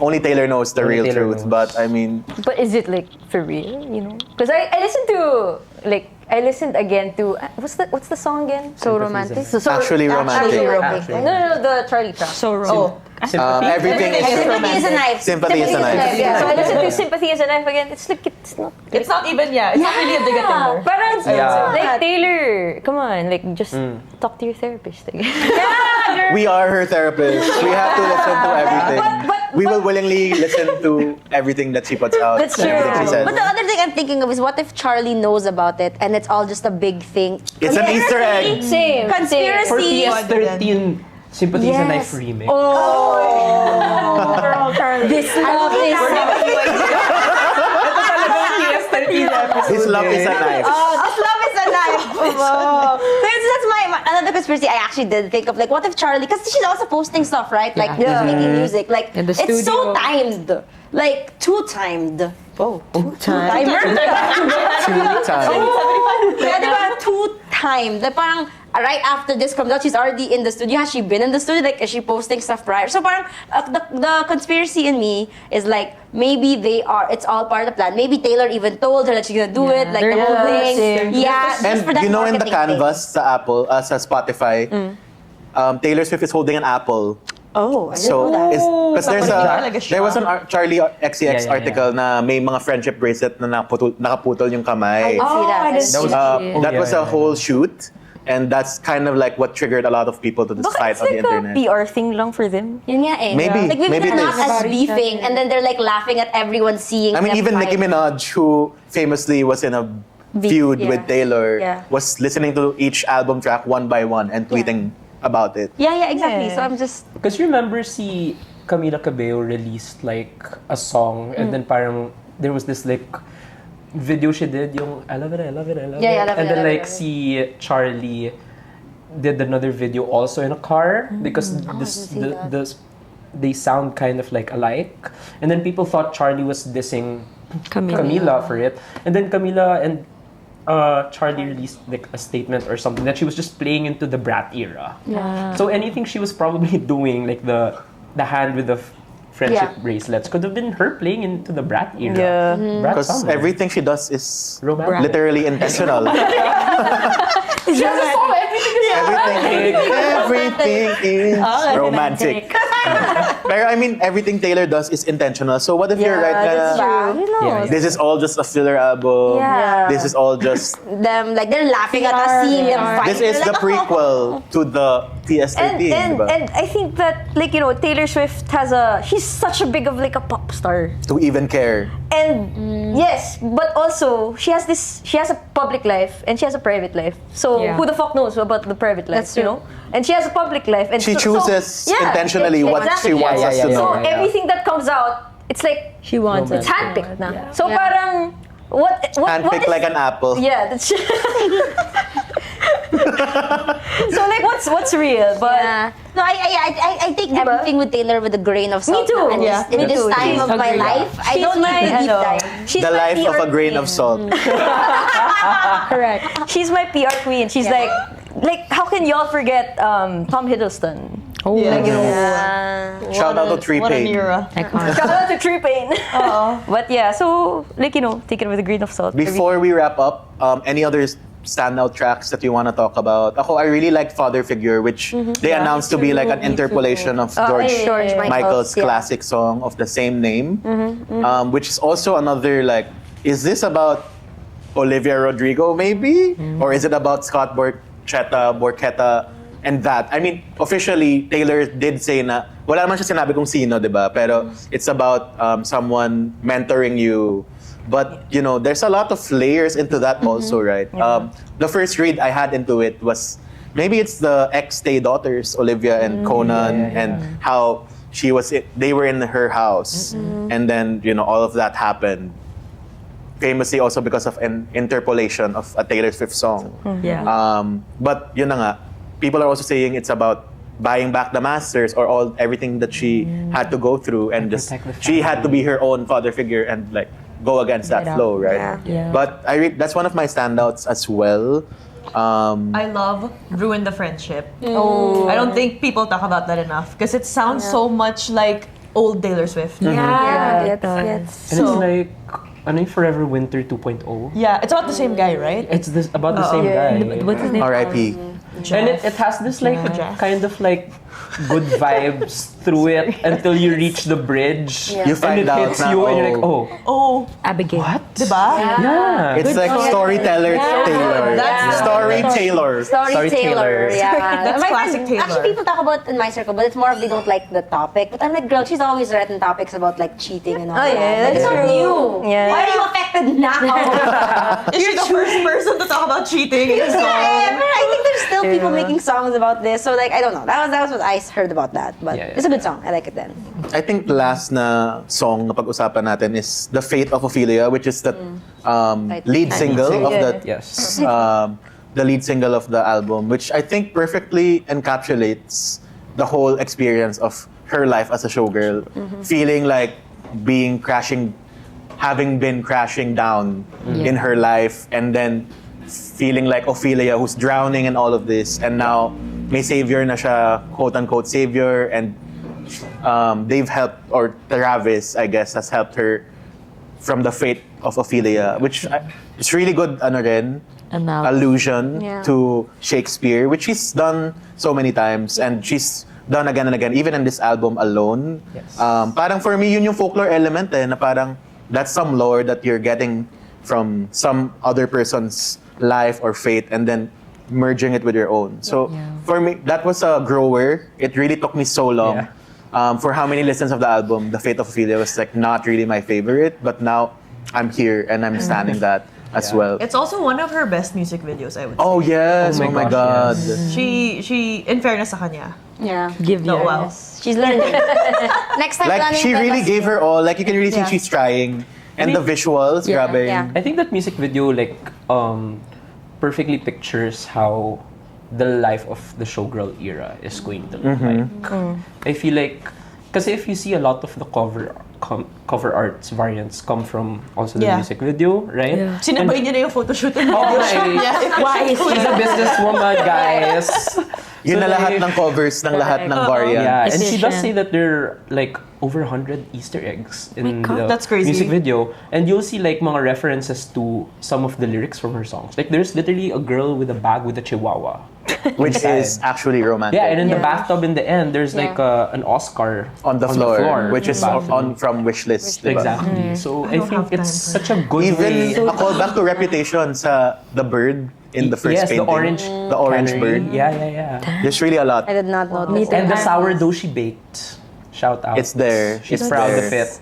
A: only Taylor knows the
F: Only
A: real
F: Taylor
A: truth.
F: knows.
A: But I mean,
E: But is it like for real? You know? Because I listened to like I listened again to what's the song again?
B: So romantic.
A: Actually romantic.
E: No, the Charlie track.
D: So romantic.
A: Everything is
B: Sympathy is a knife.
A: Sympathy is a knife.
E: Yeah, so I listened to Sympathy is a Knife again. It's like it's not.
C: It's not even, it's not really a dig at Taylor.
E: Parang
F: Yeah.
E: like Taylor, come on, like just talk to your therapist. Like.
A: We are her therapist. We have to listen to everything. We will willingly listen to everything that she puts out.
B: That's true.
A: Everything she says.
B: But the other thing I'm thinking of is what if Charlie knows about it and it's all just a big thing?
A: It's an Easter egg.
E: Same.
B: Conspiracy.
F: For PS13, Sympathy is a Knife remix.
B: This love is
F: Ito talagang PS13 episode.
A: His love is a knife.
B: this love is a knife. That's my another conspiracy I actually did think of. Like, what if Charlie? Because she's also posting stuff, right? Like making music. Like
D: In the
B: it's so
D: studio.
B: timed. Like two-timed.
A: Two
B: Timer?
A: times.
B: Yeah, diba? Two-timed. Like, parang right after this comes out, she's already in the studio. Has she been in the studio? Like, is she posting stuff prior? So, parang the conspiracy in me is like, maybe it's all part of the plan. Maybe Taylor even told her that she's gonna do it, like the whole thing. Yeah, just for
A: And
B: that
A: you know in the
B: marketing thing.
A: canvas sa Apple, sa Spotify, Taylor Swift is holding an apple.
B: Oh, I didn't
A: So,
B: know that.
A: because there was an Charlie XCX
F: Yeah.
A: article na may mga friendship bracelet na nakaputol yung kamay.
B: See that.
D: I didn't see that.
A: That was a whole shoot. And that's kind of like what triggered a lot of people to
E: Baka
A: fight
E: it's
A: on the
E: like a
A: internet.
E: PR thing lang for them.
B: Yun nga eh.
A: Maybe.
B: Like, maybe they're
A: it
B: not
A: is.
B: as beefing, and then they're like laughing at everyone seeing
A: I mean,
B: them
A: even
B: fight.
A: Nicki Minaj, who famously was in a feud
B: yeah.
A: with Taylor,
B: Yeah.
A: was listening to each album track one by one and tweeting about it.
B: Yeah, exactly.
E: Yeah.
B: So I'm just...
F: Because you remember si Camila Cabello released like a song and then parang there was this like video she did yung I love it, I love it, I love
B: Yeah,
F: it.
B: I love
F: and
B: it,
F: then
B: I love
F: like
B: it.
F: si Charlie did another video also in a car because they sound kind of like alike. And then people thought Charlie was dissing Camila for it. And then Camila and Charlie released like a statement or something that she was just playing into the Brat era.
B: Yeah.
F: So anything she was probably doing, like the hand with the friendship
B: Yeah.
F: bracelets, could have been her playing into the Brat era.
E: Yeah.
F: Brat
A: Because
F: summer.
A: everything she does is
F: Romantic.
A: literally intentional. Everything is romantic. Pero I mean, everything Taylor does is intentional. So what if you're right
B: that's
A: na
B: true.
F: Yeah.
A: this is all just a filler album?
B: Yeah.
A: This is all just...
B: Them, like, they're laughing at us, seeing them fight.
A: This is
B: They're
A: the
B: like,
A: prequel to the TS13, diba?
E: and I think that Taylor Swift she's such a big of a pop star.
A: To even care.
E: And yes, but also she has a public life and she has a private life. So
D: Yeah.
E: who the fuck knows about the private life,
B: That's true.
E: And she has a public life and
A: She chooses intentionally what
E: exactly.
A: she wants us to know.
E: So everything that comes out, it's like
D: She wants
E: it's
D: it.
E: handpicked na.
D: Yeah.
E: So parang what
A: Handpicked
E: is,
A: like an apple.
E: yeah, that's so what's real, but
B: Yeah. No, I take everything with Taylor with a grain of salt.
E: too.
B: And
C: Yeah.
B: in
C: Me
B: this
C: too.
B: time of my
D: Agreed.
B: life, I
E: She's
B: don't
E: my-
B: need to deep
E: ano,
B: dive.
E: she's
A: The
E: my
A: life of
E: PR
A: a grain of
E: queen.
A: salt.
D: Correct.
E: She's my PR queen. She's like how can y'all forget Tom Hiddleston?
D: Oh,
A: Shout out to Tree
C: What an
A: Pain.
C: era.
D: iconic.
E: Shout out to Tree Pain. But yeah, so take it with a grain of salt.
A: Before we wrap up, any other standout tracks that you want to talk about? I really liked Father Figure, which they announced to be like an interpolation of George Michael's
B: yeah.
A: classic song of the same name, which is also another is this about Olivia Rodrigo maybe? Or is it about Scott Borchetta and that? I mean, officially, Taylor did say na, wala naman siya sinabi kung sino, diba? Pero it's about someone mentoring you. But, there's a lot of layers into that also, right? The first read I had into it was, maybe it's the ex-stay daughters, Olivia and Conan, and how they were in her house. And then, all of that happened. Famously also because of an interpolation of a Taylor Swift song.
D: Yeah.
A: But yun na nga, people are also saying it's about buying back the masters or everything that she had to go through and just
F: protect the
A: she had to be her own father figure and go against that flow, right?
D: Yeah.
A: But that's one of my standouts as well.
C: I love Ruin the Friendship. I don't think people talk about that enough because it sounds so much like old Taylor Swift.
B: Yeah,
D: it does.
B: yes.
F: And
C: So-
F: it's like, Forever Winter 2.0.
C: Yeah, it's about the same guy, right?
F: It's about the same guy.
D: What's his name?
A: R.I.P.
F: And it has this kind of good vibes through it until you reach the bridge.
B: Yeah.
A: You
F: And
A: find
F: it
A: out
F: hits
A: na,
F: you and you're like,
C: Oh,
D: Abigail.
F: what?
C: diba?
F: Yeah.
A: It's like Storyteller Taylor.
C: That's-
A: Story Taylor.
B: Story Taylor, yeah.
C: That's
B: My
C: classic
B: friends,
C: Taylor.
B: Actually, people talk about in my circle, but it's more of they don't like the topic. But I'm like, girl, she's always written topics about cheating and all that.
E: yeah,
B: Like, it's
E: that's
B: not
E: true.
B: new.
E: Yeah.
B: Why are you affected now?
C: Is she the first person to talk about cheating in a song?
B: Yeah, but I think there's still people making songs about this. So I don't know. That was what I heard about that. But
F: Yeah, yeah.
B: it's a good song. I like it then.
A: I think the last na song na pag-usapan natin is The Fate of Ophelia, which is the lead single of the
F: Yes.
A: the lead single of the album, which I think perfectly encapsulates the whole experience of her life as a showgirl, feeling like having been crashing down in her life, and then feeling like Ophelia who's drowning in all of this, and now may savior na siya, quote-unquote savior, and they've helped, or Travis, I guess, has helped her from the fate of Ophelia, which is really good allusion to Shakespeare, which she's done so many times, and she's done again and again, even in this album alone.
F: Yes.
A: Parang for me, yun yung folklore element na parang that's some lore that you're getting from some other person's life or fate, and then merging it with your own. So for me, that was a grower. It really took me so long.
F: Yeah.
A: For how many listens of the album, The Fate of Ophelia was not really my favorite, but now I'm here and I'm standing that as well.
C: It's also one of her best music videos, I would say.
A: Oh yes!
F: Oh
A: Oh
F: my
A: my
F: gosh,
A: God!
C: She, in fairness sa kanya.
B: Yeah.
D: Give you.
C: Oh, wow.
B: She's learning. Next time,
A: Like
B: planning
A: she
B: for
A: really
B: us.
A: gave her all. Like you can really see
C: Yeah.
A: she's trying, and the visuals, grabe.
B: yeah.
F: I think that music video perfectly pictures how the life of the showgirl era is going to look like. I feel like, because if you see a lot of the cover arts variants come from also the
C: Yeah.
F: music video, right?
D: Yeah.
C: Sinabay niya na yung photoshoot and
F: Oh
C: video shoot
F: my-
C: niya.
D: Why is
F: She's a businesswoman, guys.
A: Yun
F: So
A: na lahat
F: like-
A: ng covers ng lahat ng variants.
F: Yeah, and she does
D: Efficient.
F: say that there are over 100 Easter eggs in the
C: That's crazy.
F: music video. And you'll see mga references to some of the lyrics from her songs. Like there's literally a girl with a bag with a chihuahua.
A: which is actually romantic.
F: Yeah, and in the bathtub in the end, there's like an Oscar
A: on the floor, which is
F: bathroom.
A: from Wishlist. Diba?
F: Exactly. So I think it's such a good way.
A: Even a callback to Reputation sa the bird in the first
F: Yes,
A: painting.
F: the orange
A: bird.
F: Yeah.
A: There's really a lot.
B: I did not know this.
F: And the sourdough she baked. Shout out.
A: It's there.
F: She's
A: It's
F: proud
A: there.
F: of it.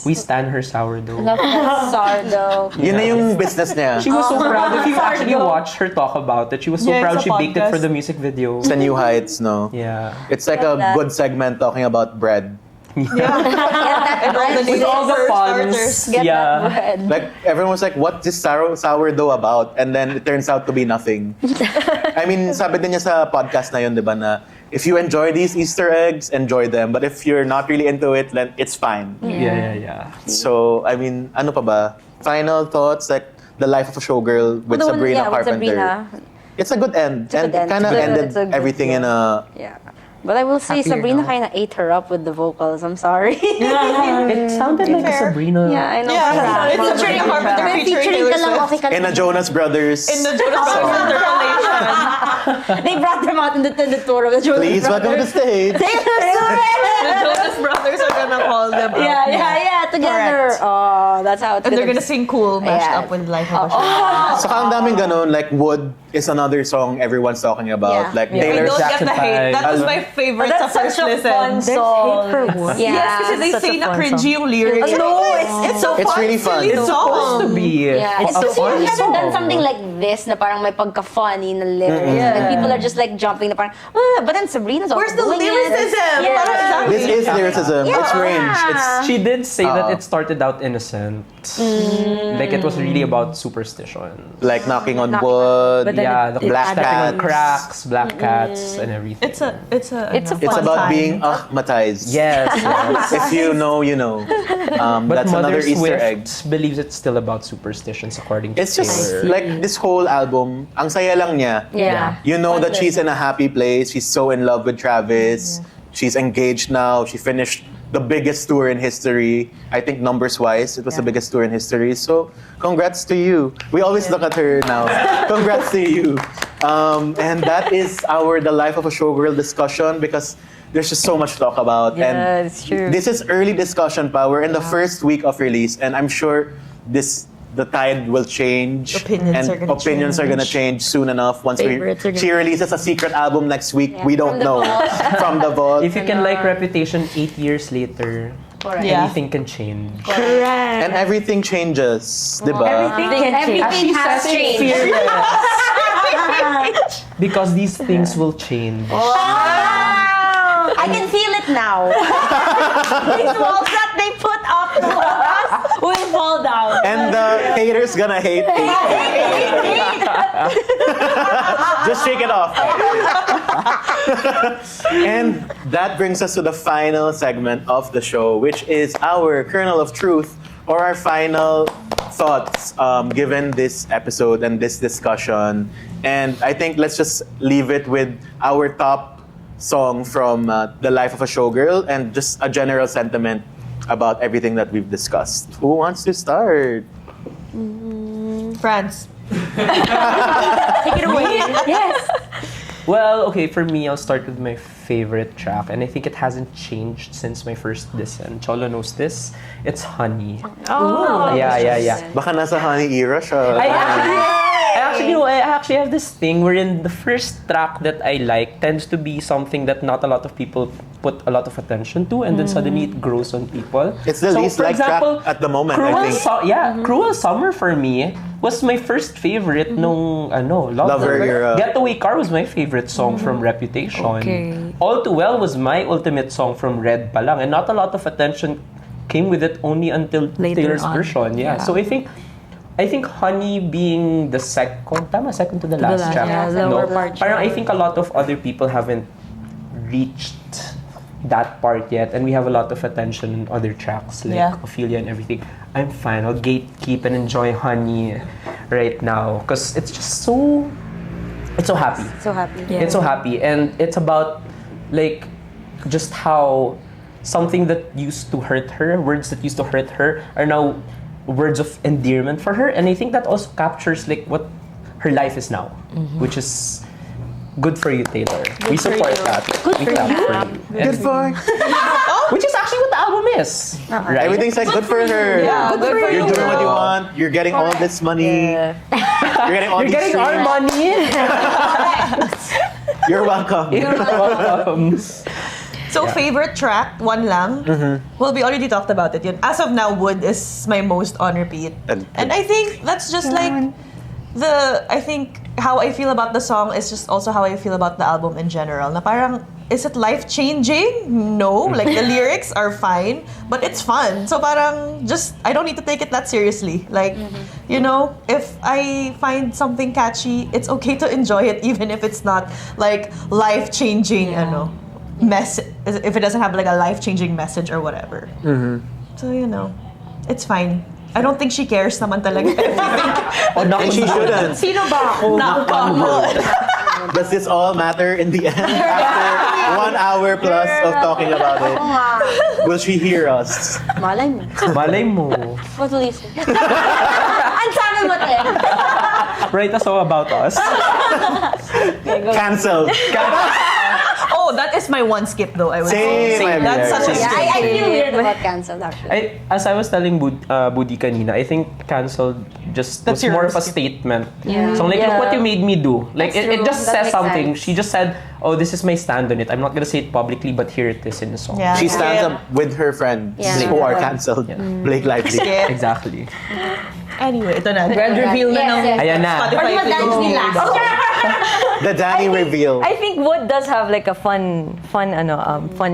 F: We stand her sourdough.
B: Love that sourdough.
A: Yun na yung business niya.
F: She was so proud. If you actually watch her talk about it, she was so
C: Yeah,
F: proud
C: it's a
F: she baked it for
C: podcast.
F: the music video.
A: Sa New Heights, no?
F: Yeah.
A: It's like a
B: that.
A: good segment talking about bread.
C: And all the
F: With all the
C: starters.
F: puns.
B: Get
F: Yeah.
B: that bread.
A: Like, everyone was like, what's this sourdough about? And then it turns out to be nothing. I mean, sabi din niya sa podcast na yun, di ba, na if you enjoy these Easter eggs, enjoy them. But if you're not really into it, then it's fine.
F: Yeah.
A: So, I mean, ano pa ba? Final thoughts, like, the life of a showgirl with
B: The one-
A: Sabrina
B: yeah, with
A: Carpenter.
B: Sabrina.
A: It's a good end.
B: a
A: And
B: good end.
A: kind of
B: It's a
A: ended
B: good-
A: everything in a...
B: Yeah. But I will say
F: Happier
B: Sabrina
F: now.
B: kind of ate her up with the vocals. I'm sorry.
F: It sounded like a Sabrina.
B: Yeah, I know.
C: Yeah, it's Sabrina Carpenter
B: Pero
C: featuring
B: featuring
C: Taylor
B: ka lang,
C: Swift.
B: okay ka
A: In a
B: lang.
A: Jonas Brothers.
C: In the Jonas Brothers interpolation.
B: They brought them out in the tour of the Jonas
A: Please welcome to the
B: Brothers.
A: stage.
B: Taylor Swift!
C: The Jonas Brothers are gonna call them out.
B: Yeah, together.
C: Correct.
B: Oh, that's how it's
C: And they're gonna sing Cool mashed
B: Yeah.
C: up with Life of a Show.
A: So ang daming ganun, like Wood is another song everyone's talking about.
B: Yeah.
A: Like
C: We
A: Taylor's
C: don't get the hate. That was my favorite sa
E: That's
C: first
E: such a
C: listen.
E: fun song.
B: Yeah.
C: Yes, kasi they
E: Such a
C: say na
E: fun
C: cringy
E: song.
C: yung lyrics.
B: No,
C: it's so
A: It's
C: fun,
A: really fun.
C: silly
A: It's
F: Supposed to
C: song.
F: be.
B: Yeah, it's
F: a
B: because
F: fun
B: we haven't done
F: song.
B: something like this na parang may pagka-funny na lyrics. And people are just like jumping na parang, but then Sabrina's also
C: Where's the
B: doing it.
C: lyricism?
B: Yeah.
C: Parang exactly.
A: This is lyricism. It's range. It's
F: She did say that it started out innocent. Like it was really about superstition.
A: like knocking on wood.
D: But then
F: Yeah,
D: it-
F: the
D: it
A: black
F: stepping on
A: cats.
F: cracks, black cats, and everything.
C: It's a
A: It's
C: fun
A: about
C: time.
A: being ahmatized.
F: yes.
A: If you know, you know.
F: But
A: That's
F: Mother
A: another Easter egg.
F: Swift believes it's still about superstitions, according to
A: It's just
F: Taylor.
A: like this whole album, ang saya lang niya.
B: Yeah.
A: You know that she's in a happy place. She's so in love with Travis. She's engaged now. She finished the biggest tour in history. I think numbers-wise, it was the biggest tour in history. So, congrats to you. We always look at her now. Congrats to you. And that is our The Life of a Showgirl discussion because there's just so much to talk about.
E: Yeah,
A: And
E: it's true.
A: this is early discussion, pa. We're in the first week of release, and I'm sure the tide will change.
C: Opinions
A: and
C: are gonna
A: opinions are gonna change soon enough. Once
D: Favorites are gonna-
A: she releases a secret album next week, we don't
B: From the
A: know.
B: vault.
A: From the vault.
F: If you can like Reputation 8 years later,
B: Correct.
C: Yeah.
F: anything can change.
A: And everything changes, diba?
B: Everything has changed.
F: Because these things will change.
B: I can feel it now. These walls that they put up to us will fall down.
A: And the haters gonna hate. Just shake it off. And that brings us to the final segment of the show, which is our kernel of truth, or our final thoughts given this episode and this discussion. And I think let's just leave it with our top song from The Life of a Showgirl and just a general sentiment about everything that we've discussed. Who wants to start?
C: Franz.
B: Take it away. Yes.
F: Well, okay, for me, I'll start with my favorite track, and I think it hasn't changed since my first listen. Cholo knows this. It's Honey.
B: Oh.
F: Yeah.
A: Baka nasa honey era siya.
F: I actually have this thing wherein the first track that I like tends to be something that not a lot of people put a lot of attention to, and then suddenly it grows on people.
A: It's the least
F: for
A: liked track at the moment, I think.
F: Cruel Summer for me was my first favorite nung
A: Lover era.
F: Getaway Car was my favorite song from Reputation.
D: Okay.
F: All Too Well was my ultimate song from Red palang, and not a lot of attention came with it only until
D: Later
F: Taylor's
D: on.
F: version. Yeah. So I think Honey being the second to the last
D: last,
F: track.
D: yeah, the lower part.
F: Parang I think a lot of other people haven't reached that part yet, and we have a lot of attention on other tracks like
C: Yeah.
F: Ophelia and everything. I'm fine. I'll gatekeep and enjoy Honey right now because it's so happy.
B: So happy.
D: Yeah.
F: It's so happy, and it's about like just how something that used to hurt her, words that used to hurt her, are now words of endearment for her. And I think that also captures like what her life is now, which is good for you, Taylor. We support that. We clap for you.
A: Good for
F: Which is actually what the album is. Right?
A: everything's like good for her.
C: Yeah, good for
A: You're
C: you.
A: doing what you want. You're getting all this money.
E: Yeah.
A: You're getting all
F: You're
A: these
F: getting our
A: streams.
F: money.
A: You're welcome.
C: So favorite track, one lang. Well, we already talked about it. Yun. As of now, Wood is my most on repeat, and I think that's just like I think how I feel about the song is just also how I feel about the album in general. Na parang, is it life changing? No, like the lyrics are fine, but it's fun. So parang just I don't need to take it that seriously. Like, you know, if I find something catchy, it's okay to enjoy it even if it's not like life changing. If it doesn't have like a life-changing message or whatever. So, you know, it's fine. I don't think she cares naman talaga.
A: And she shouldn't.
B: Sino ba ako?
A: Does this all matter in the end? After 1 hour plus of talking about it, will she hear us?
B: Malay mo.
F: Malay mo.
B: What will you say? Ang sabi mo, te.
F: Write a song about us.
A: Cancelled.
C: Oh, that is my one skip though. I would
A: Same,
C: say.
A: I'm
C: That's
A: there.
C: such a
A: Same.
C: skip.
B: I feel weird about cancelled actually.
F: As I was telling Boodie kanina, I think cancelled just
C: That's
F: was more
C: your
F: of a
C: skip.
F: statement.
B: Yeah.
F: So like,
E: Yeah.
F: look what you made me do. Like
B: That's
F: it
B: true.
F: just
B: That
F: says
B: makes
F: something.
B: sense.
F: She just said, "Oh, this is my stand on it. I'm not gonna say it publicly, but here it is in the song."
C: Yeah.
A: She stands up with her friends
B: Yeah.
A: who are cancelled. Blake Lively.
C: Skip.
F: Exactly.
C: Anyway, ito na. Grand reveal na ng
B: Yes.
F: Ayan na.
C: Spotify.
B: Or di ba dance ni last?
A: The Dani reveal.
E: I think Wood does have like a fun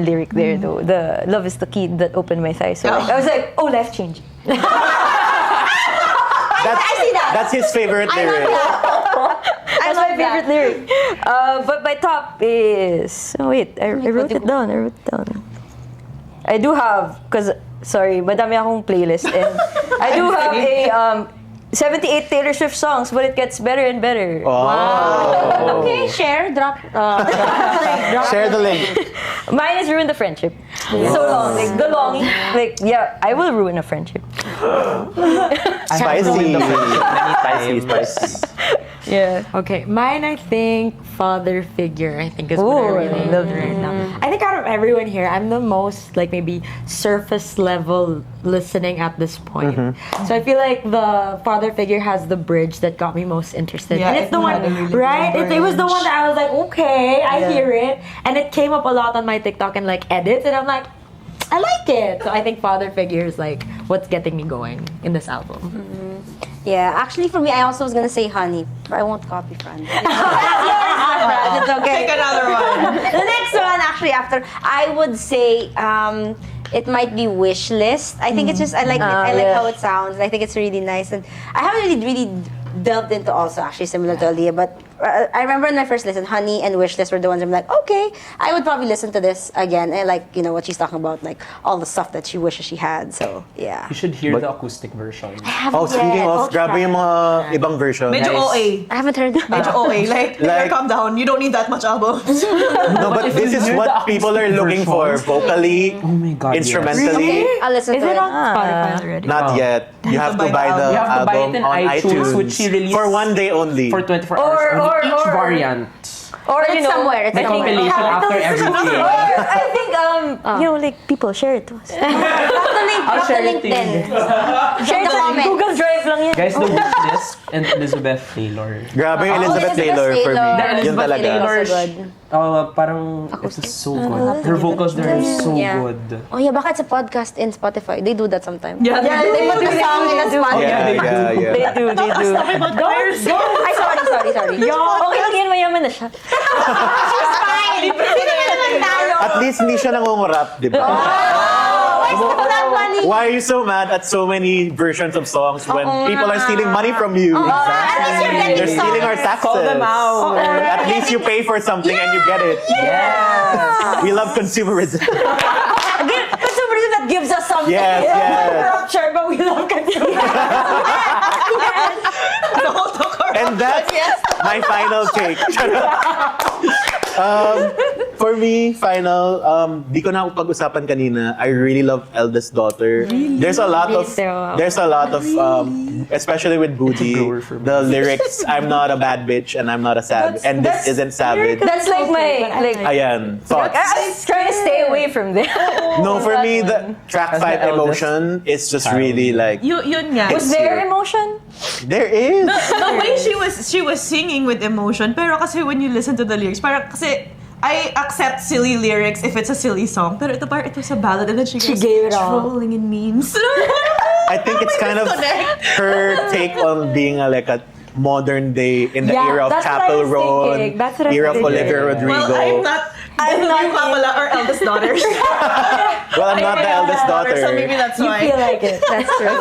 E: lyric there though. The love is the key that opened my thighs. So like, I was like, oh, life changing.
A: That's,
B: I see that.
A: that's his favorite lyric.
E: That's my favorite lyric. But my top is I wrote it down. I do have sorry, madami akong playlist and I do have a 78 Taylor Swift songs, but it gets better and better.
A: Oh.
B: Okay, share, drop.
A: Share the link.
E: Mine is ruin the friendship. So long, like the longing. Like I will ruin a friendship.
A: Spicy.
F: Many times.
E: Yeah.
D: Okay, mine I think father figure. I think is what I
E: Ooh,
D: really
E: love
D: right now. I think out of everyone here, I'm the most like maybe surface level listening at this point. So I feel like the father figure has the bridge that got me most interested.
C: Yeah,
D: and it's the
C: it
D: one,
C: had a really
D: right?
C: good
D: It was the one
C: bridge.
D: that I was like, okay, I
C: Yeah.
D: hear it, and it came up a lot on my TikTok and like edits, and I'm like, I like it. So I think father figure is like what's getting me going in this album.
B: Yeah, actually for me, I also was gonna say honey, but I won't copy Franz. It's okay.
C: Pick another one.
B: The next one, actually, after I would say, it might be wish list. I think it's just I like it. I like
E: yeah.
B: how it sounds. I think it's really nice, and I haven't really delved into also actually similar to Aliyah, but I remember in my first listen, honey and wish list were the ones I'm like, okay, I would probably listen to this again. And like what she's talking about, like all the stuff that she wishes she had. So yeah.
F: You should hear the acoustic version.
A: Oh, speaking of, grabe yung mga ibang version.
C: Medyo
F: Nice.
C: OA.
B: I haven't heard that.
C: Medyo OA. Like, calm down. You don't need that much albums.
A: No, but this is
F: hear
A: what
F: the
A: people are
F: acoustic
A: looking for.
F: versions-
A: Vocally,
F: Oh my God, yes.
A: instrumentally.
B: I'll listen
D: Is
B: to
D: it
B: it.
D: on Spotify already?
A: Not yet. You have to buy the
F: You have to buy it
A: album
F: in
A: on
F: iTunes, which she released
A: for 1 day only.
F: for 24 hours on each variant.
E: Or
B: But it's somewhere. It's
F: May
B: somewhere.
F: compilation after everything.
E: I think like people share it to us.
B: Drop the link.
F: I'll
B: Drop the
F: share
B: link
F: it to you.
B: then. Share the comment.
E: Google Drive lang yan.
F: Guys, the wish list and Elizabeth Taylor.
A: Grabe yung Elizabeth Taylor for me.
F: The
A: Yun
F: Elizabeth
A: talaga.
F: Taylor,
B: So
F: parang it's so good. Her vocals there are so
B: Yeah.
F: good.
B: Oh yeah, baka it's a podcast in Spotify. They do that sometimes.
C: Yeah,
B: They put the song in a Spotify.
A: Yeah.
E: They do.
B: Ay, sorry.
E: Okay lang yan, mayaman na siya.
B: She's fine. Sino na naman tayo?
A: At least hindi siya nangungurap, di ba?
B: Why is it that money?
A: Why are you so mad at so many versions of songs when people are stealing money from you?
B: At least you're getting
A: They're stealing our taxes.
F: Call them out.
A: At least you pay for something and you get it.
F: Yes.
A: We love consumerism.
B: Consumerism that gives us something.
A: Yes.
D: Sure, but we love consumer.
A: And that's my final take. For me, final, di ko na pag-usapan kanina, I really love Eldest Daughter. There's a lot of especially with Boodie,
F: grower for me.
A: the lyrics, I'm not a bad bitch and I'm not a savage, and this isn't savage.
E: That's like my like.
A: Ayan, thoughts.
E: I was trying to stay away from there.
A: No, for me, the track
F: As
A: 5
F: the eldest
A: emotion is just
F: child.
A: really like,
C: Yun nga.
E: Was there emotion?
A: there is.
C: The way she was singing with emotion, pero kasi when you listen to the lyrics, parang kasi I accept silly lyrics if it's a silly song, pero ito parang ito sa ballad, and then she goes,
E: gave it all.
C: trolling in memes.
A: I think it's kind of
C: disconnect.
A: her take on being like a modern day in the
D: Yeah,
A: era of
D: that's what I
A: Chapel
D: was
A: Roan,
D: thinking. That's what I was
A: era of
D: thinking.
A: Olivia Rodrigo.
C: Well, I'm not pala our eldest daughters.
A: Well, I'm not the eldest daughter.
C: So maybe that's
D: You
C: why.
D: feel like it. That's true.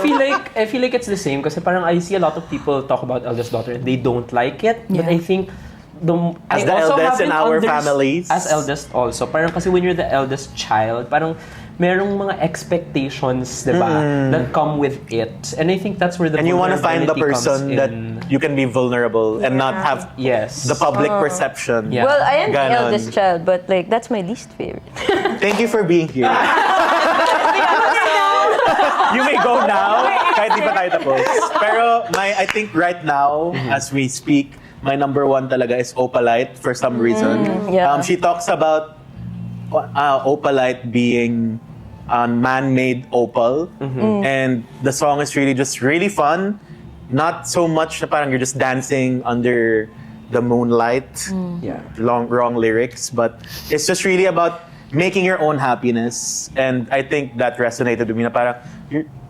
F: I feel like it's the same kasi parang I see a lot of people talk about eldest daughter and they don't like it. But
D: Yeah.
F: I think
A: As the eldest in our families.
F: As eldest also. Parang kasi when you're the eldest child, parang merong mga expectations, diba, that come with it. And I think that's where the
A: And you want to find the
F: vulnerability
A: person
F: comes
A: that
F: in.
A: you can be vulnerable and not have
F: Yes.
A: the public perception.
F: Yeah.
E: Well, I am the
A: Ganon.
E: eldest child, but like that's my least favorite.
A: Thank you for being here. You may go now, kahit di pa tayo tapos. Pero I think right now, as we speak, my number one talaga is Opalite for some reason.
E: yeah.
A: She talks about Opalite being man-made opal, and the song is really just really fun. Not so much na parang you're just dancing under the moonlight.
F: Yeah.
A: Wrong lyrics, but it's just really about making your own happiness. And I think that resonated with me na parang,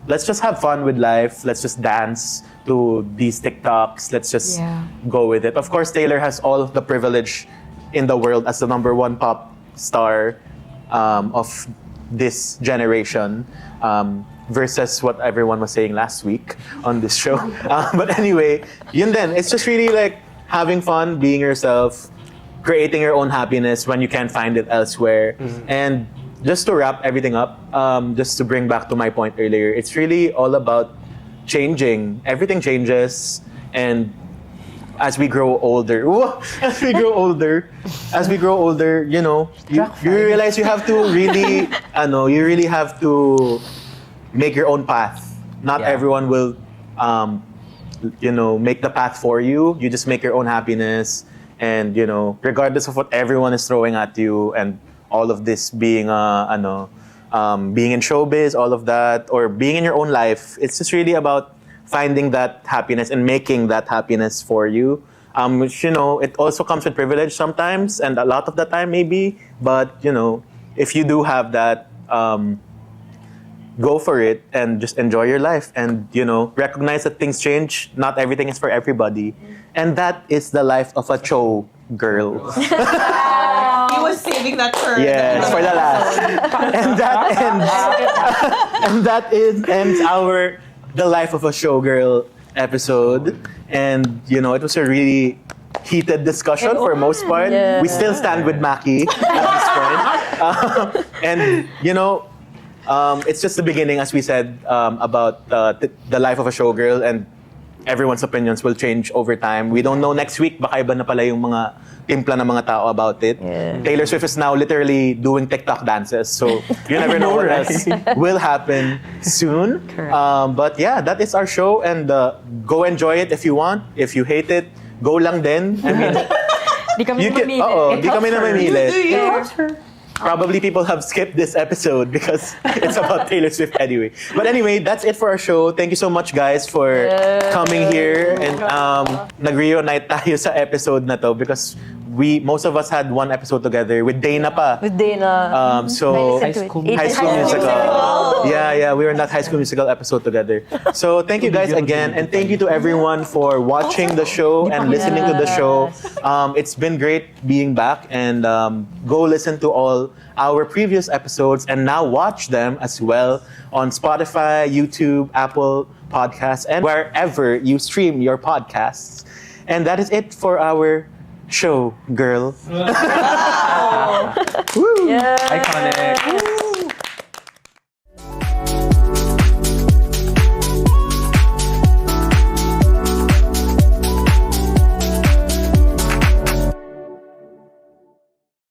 A: let's just have fun with life. Let's just dance to these TikToks. Let's just
D: Yeah.
A: go with it. Of course, Taylor has all of the privilege in the world as the number one pop star of this generation, versus what everyone was saying last week on this show. But anyway, yun din. It's just really like having fun, being yourself, creating your own happiness when you can't find it elsewhere. And just to wrap everything up, just to bring back to my point earlier, it's really all about changing. Everything changes, and as we grow older, you know, you realize you have to really, you really have to make your own path. Not
F: Yeah.
A: everyone will, make the path for you. You just make your own happiness, and regardless of what everyone is throwing at you, and all of this being, being in showbiz, all of that, or being in your own life, it's just really about finding that happiness and making that happiness for you. Which, it also comes with privilege sometimes, and a lot of the time maybe, but, if you do have that, go for it and just enjoy your life, and, recognize that things change. Not everything is for everybody. And that is the life of a showgirl.
C: He was saving that for
A: Yes, for the last. And that ends our The Life of a Showgirl episode. And, it was a really heated discussion for most part.
E: Yeah.
A: We still stand with Maki at this point. And, it's just the beginning, as we said, about the life of a showgirl, and everyone's opinions will change over time. We don't know next week, baka iba na pala yung mga timpla ng mga tao about it.
E: Yeah.
A: Taylor Swift is now literally doing TikTok dances, so you never know what else will happen soon. But yeah, that is our show, and go enjoy it if you want. If you hate it, go lang din. I mean,
D: Di kami
A: you can,
D: mamili.
A: di kami na mamili.
C: It helps
A: Probably people have skipped this episode because it's about Taylor Swift anyway. But anyway, that's it for our show. Thank you so much, guys, for coming here. And nag-reunite tayo sa episode na to because most of us had one episode together with Dana pa.
E: With Dana.
A: So
F: High School
A: High School Musical. Yeah, we were in that High School Musical episode together. So thank you guys again, and thank you to everyone for watching the show and listening to the show. It's been great being back, and go listen to all our previous episodes, and now watch them as well on Spotify, YouTube, Apple Podcasts, and wherever you stream your podcasts. And that is it for our show, girl.
E: Yeah.
F: Iconic.